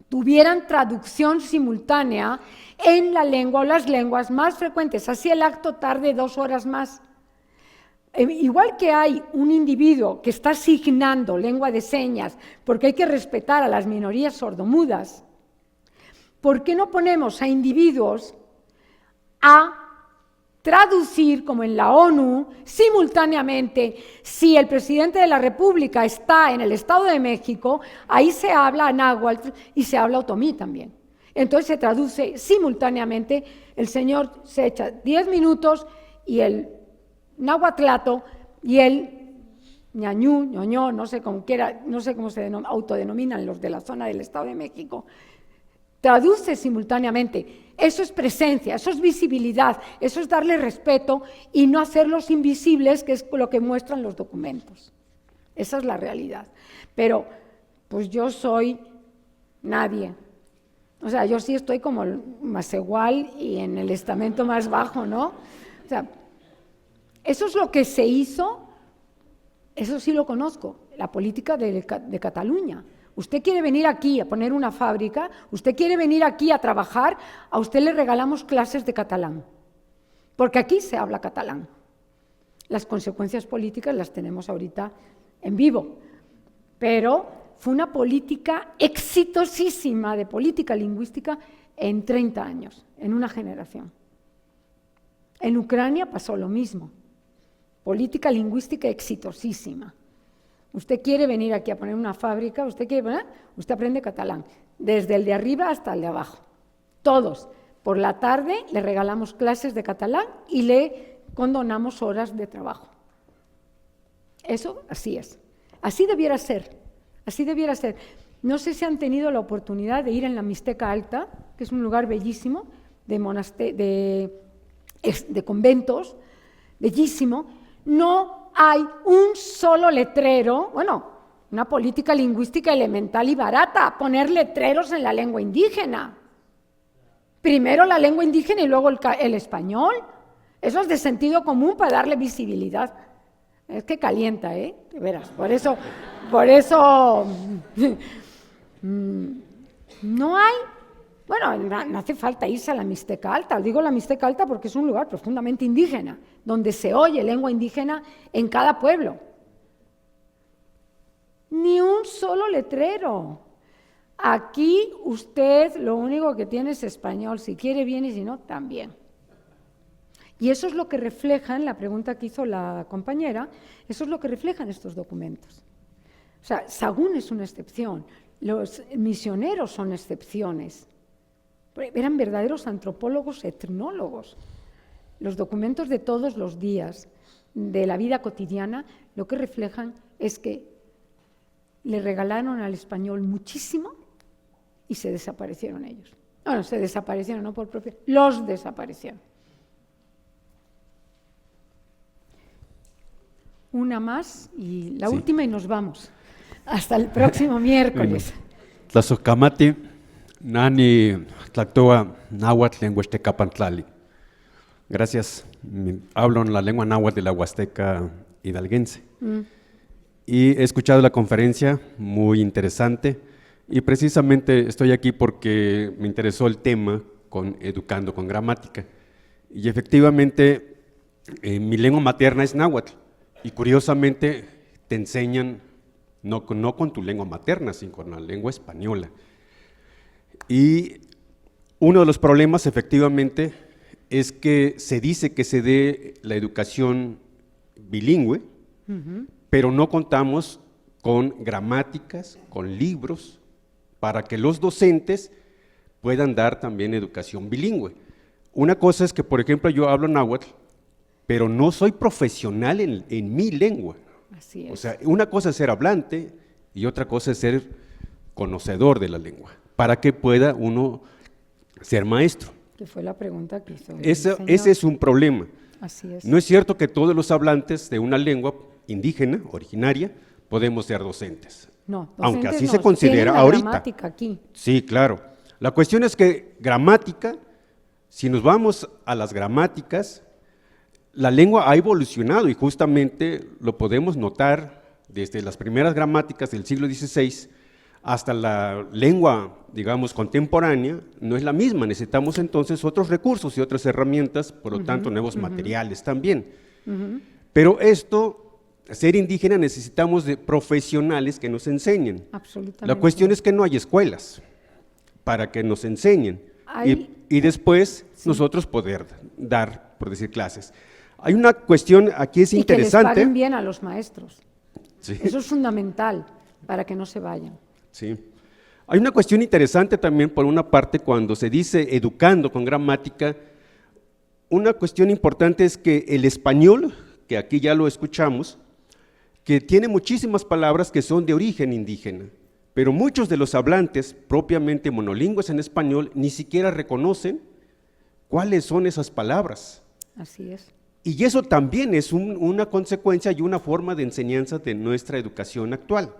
tuvieran traducción simultánea en la lengua o las lenguas más frecuentes, así el acto tarde 2 horas más. Igual que hay un individuo que está asignando lengua de señas porque hay que respetar a las minorías sordomudas, ¿por qué no ponemos a individuos a traducir, como en la ONU, simultáneamente? Si el presidente de la República está en el Estado de México, ahí se habla náhuatl y se habla otomí también. Entonces se traduce simultáneamente, el señor se echa 10 minutos y el náhuatlato y el ñañú, ñoñó, no sé cómo se autodenominan los de la zona del Estado de México, traduce simultáneamente. Eso es presencia, eso es visibilidad, eso es darle respeto y no hacerlos invisibles, que es lo que muestran los documentos. Esa es la realidad. Pero, pues yo soy nadie. O sea, yo sí estoy como más igual y en el estamento más bajo, ¿no? O sea, eso es lo que se hizo, eso sí lo conozco, la política de Cataluña. Usted quiere venir aquí a poner una fábrica, usted quiere venir aquí a trabajar, a usted le regalamos clases de catalán, porque aquí se habla catalán. Las consecuencias políticas las tenemos ahorita en vivo, pero fue una política exitosísima de política lingüística en 30 años, en una generación. En Ucrania pasó lo mismo, política lingüística exitosísima. Usted quiere venir aquí a poner una fábrica, usted aprende catalán, desde el de arriba hasta el de abajo. Todos. Por la tarde le regalamos clases de catalán y le condonamos horas de trabajo. Eso así es. Así debiera ser. Así debiera ser. No sé si han tenido la oportunidad de ir en la Mixteca Alta, que es un lugar bellísimo, de conventos, bellísimo. No hay un solo letrero, bueno, una política lingüística elemental y barata, poner letreros en la lengua indígena. Primero la lengua indígena y luego el español. Eso es de sentido común para darle visibilidad. Es que calienta, de veras. Por eso no hay. Bueno, no hace falta irse a la Mixteca Alta. Digo la Mixteca Alta porque es un lugar profundamente indígena, donde se oye lengua indígena en cada pueblo. Ni un solo letrero. Aquí usted lo único que tiene es español. Si quiere bien y si no, también. Y eso es lo que refleja en la pregunta que hizo la compañera, eso es lo que reflejan estos documentos. O sea, Sahagún es una excepción, los misioneros son excepciones. Eran verdaderos antropólogos, etnólogos. Los documentos de todos los días, de la vida cotidiana, lo que reflejan es que le regalaron al español muchísimo y se desaparecieron ellos. Bueno, se desaparecieron, no por propio, los desaparecieron. Una más y la última y nos vamos. Hasta el próximo miércoles. Tlazocamati, nani tlactoa náhuatl lengua Xtecapantlali. Gracias. Hablo en la lengua náhuatl de la Huasteca hidalguense. Y he escuchado la conferencia, muy interesante, y precisamente estoy aquí porque me interesó el tema con Educando con Gramática. Y efectivamente, mi lengua materna es náhuatl, y curiosamente te enseñan no con tu lengua materna, sino con la lengua española. Y uno de los problemas, efectivamente, es que se dice que se dé la educación bilingüe, pero no contamos con gramáticas, con libros, para que los docentes puedan dar también educación bilingüe. Una cosa es que, por ejemplo, yo hablo náhuatl, pero no soy profesional en mi lengua. Así es. O sea, una cosa es ser hablante y otra cosa es ser conocedor de la lengua, para que pueda uno ser maestro. Que fue la pregunta que hizo. Ese es un problema. Así es. No es cierto que todos los hablantes de una lengua indígena, originaria, podemos ser docentes. No, aunque docentes así no, se considera tienen la ahorita. gramática aquí. Sí, claro. La cuestión es que gramática, si nos vamos a las gramáticas, la lengua ha evolucionado y justamente lo podemos notar desde las primeras gramáticas del siglo XVI hasta la lengua, digamos, contemporánea, no es la misma. Necesitamos entonces otros recursos y otras herramientas, por lo tanto, nuevos materiales también. Pero esto, ser indígena, necesitamos de profesionales que nos enseñen. Absolutamente. La cuestión es que no hay escuelas para que nos enseñen y después nosotros poder dar, por decir, clases. Hay una cuestión aquí es interesante. Y que les paguen bien a los maestros. Sí. Eso es fundamental para que no se vayan. Sí. Hay una cuestión interesante también, por una parte, cuando se dice educando con gramática, una cuestión importante es que el español, que aquí ya lo escuchamos, que tiene muchísimas palabras que son de origen indígena, pero muchos de los hablantes propiamente monolingües en español ni siquiera reconocen cuáles son esas palabras. Así es. Y eso también es una consecuencia y una forma de enseñanza de nuestra educación actual.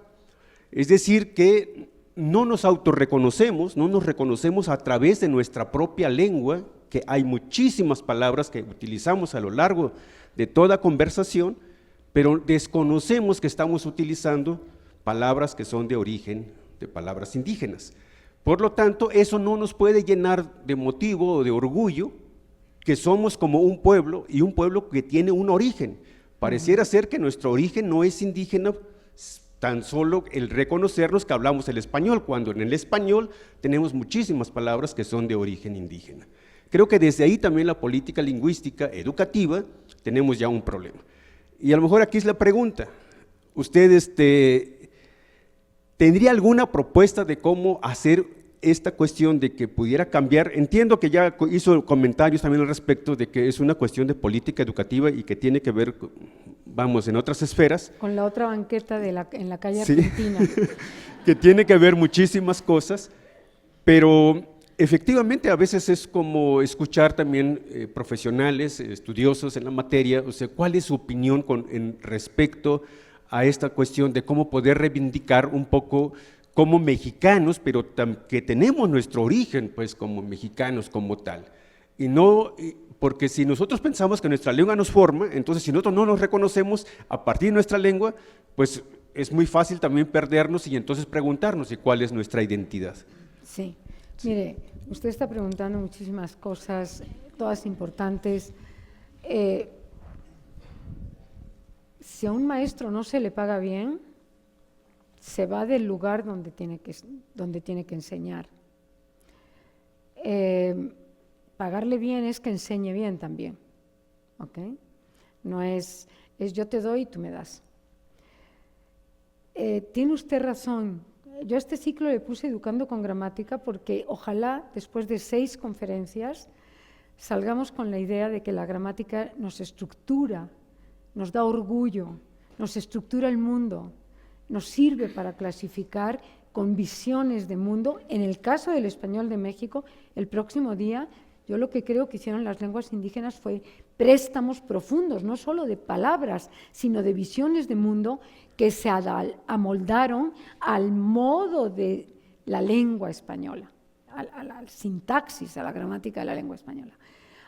Es decir, que no nos autorreconocemos, no nos reconocemos a través de nuestra propia lengua, que hay muchísimas palabras que utilizamos a lo largo de toda conversación, pero desconocemos que estamos utilizando palabras que son de origen, de palabras indígenas. Por lo tanto, eso no nos puede llenar de motivo o de orgullo, que somos como un pueblo y un pueblo que tiene un origen. Pareciera ser que nuestro origen no es indígena, tan solo el reconocernos que hablamos el español, cuando en el español tenemos muchísimas palabras que son de origen indígena. Creo que desde ahí también la política lingüística educativa tenemos ya un problema. Y a lo mejor aquí es la pregunta, ¿usted tendría alguna propuesta de cómo hacer esta cuestión de que pudiera cambiar? Entiendo que ya hizo comentarios también al respecto de que es una cuestión de política educativa y que tiene que ver, vamos, en otras esferas. Con la otra banqueta en la calle Sí. Argentina. Que tiene que ver muchísimas cosas, pero efectivamente a veces es como escuchar también profesionales, estudiosos en la materia, o sea, ¿cuál es su opinión en respecto a esta cuestión de cómo poder reivindicar un poco como mexicanos, pero que tenemos nuestro origen, pues, como mexicanos, como tal? Y no, porque si nosotros pensamos que nuestra lengua nos forma, entonces si nosotros no nos reconocemos a partir de nuestra lengua, pues es muy fácil también perdernos y entonces preguntarnos ¿y cuál es nuestra identidad? Sí. Mire, usted está preguntando muchísimas cosas, todas importantes. Si a un maestro no se le paga bien, se va del lugar donde tiene que enseñar. Pagarle bien es que enseñe bien también, ¿ok? No es yo te doy y tú me das. Tiene usted razón. Yo a este ciclo le puse Educando con Gramática porque ojalá después de 6 conferencias salgamos con la idea de que la gramática nos estructura, nos da orgullo, nos estructura el mundo, nos sirve para clasificar con visiones de mundo. En el caso del español de México, el próximo día, yo lo que creo que hicieron las lenguas indígenas fue préstamos profundos, no solo de palabras, sino de visiones de mundo que se amoldaron al modo de la lengua española, a la sintaxis, a la gramática de la lengua española.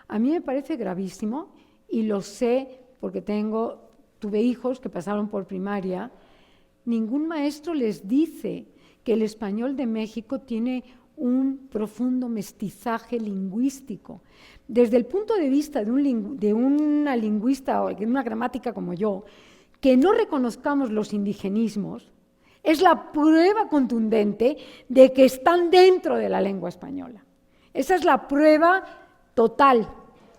A mí me parece gravísimo y lo sé porque tuve hijos que pasaron por primaria. Ningún maestro les dice que el español de México tiene un profundo mestizaje lingüístico. Desde el punto de vista de una lingüista o de una gramática como yo, que no reconozcamos los indigenismos es la prueba contundente de que están dentro de la lengua española. Esa es la prueba total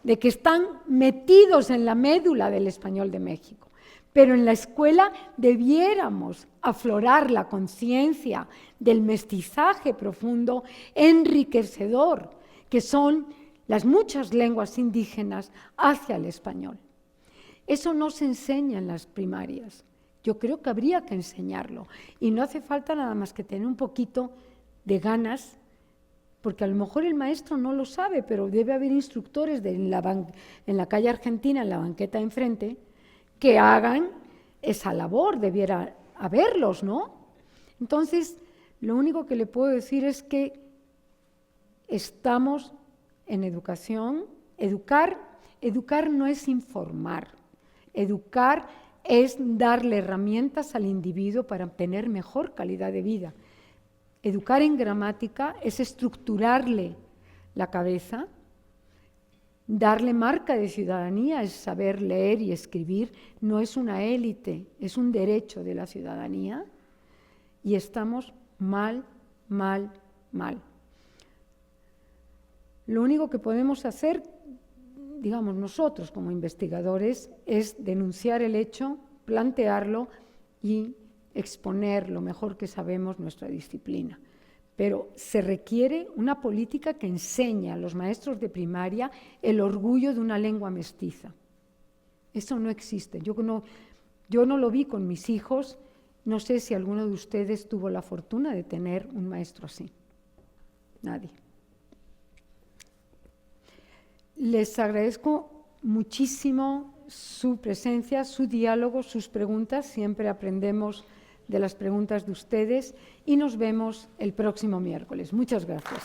de que están metidos en la médula del español de México. Pero en la escuela debiéramos aflorar la conciencia del mestizaje profundo, enriquecedor, que son las muchas lenguas indígenas hacia el español. Eso no se enseña en las primarias. Yo creo que habría que enseñarlo. Y no hace falta nada más que tener un poquito de ganas, porque a lo mejor el maestro no lo sabe, pero debe haber instructores en la calle Argentina, en la banqueta de enfrente, que hagan esa labor, debiera haberlos, ¿no? Entonces, lo único que le puedo decir es que estamos en educación. Educar no es informar. Educar es darle herramientas al individuo para tener mejor calidad de vida. Educar en gramática es estructurarle la cabeza, darle marca de ciudadanía, es saber leer y escribir, no es una élite, es un derecho de la ciudadanía, y estamos mal. Lo único que podemos hacer, digamos nosotros como investigadores, es denunciar el hecho, plantearlo y exponer lo mejor que sabemos nuestra disciplina. Pero se requiere una política que enseñe a los maestros de primaria el orgullo de una lengua mestiza. Eso no existe. Yo no lo vi con mis hijos. No sé si alguno de ustedes tuvo la fortuna de tener un maestro así. Nadie. Les agradezco muchísimo su presencia, su diálogo, sus preguntas. Siempre aprendemos de las preguntas de ustedes y nos vemos el próximo miércoles. Muchas gracias.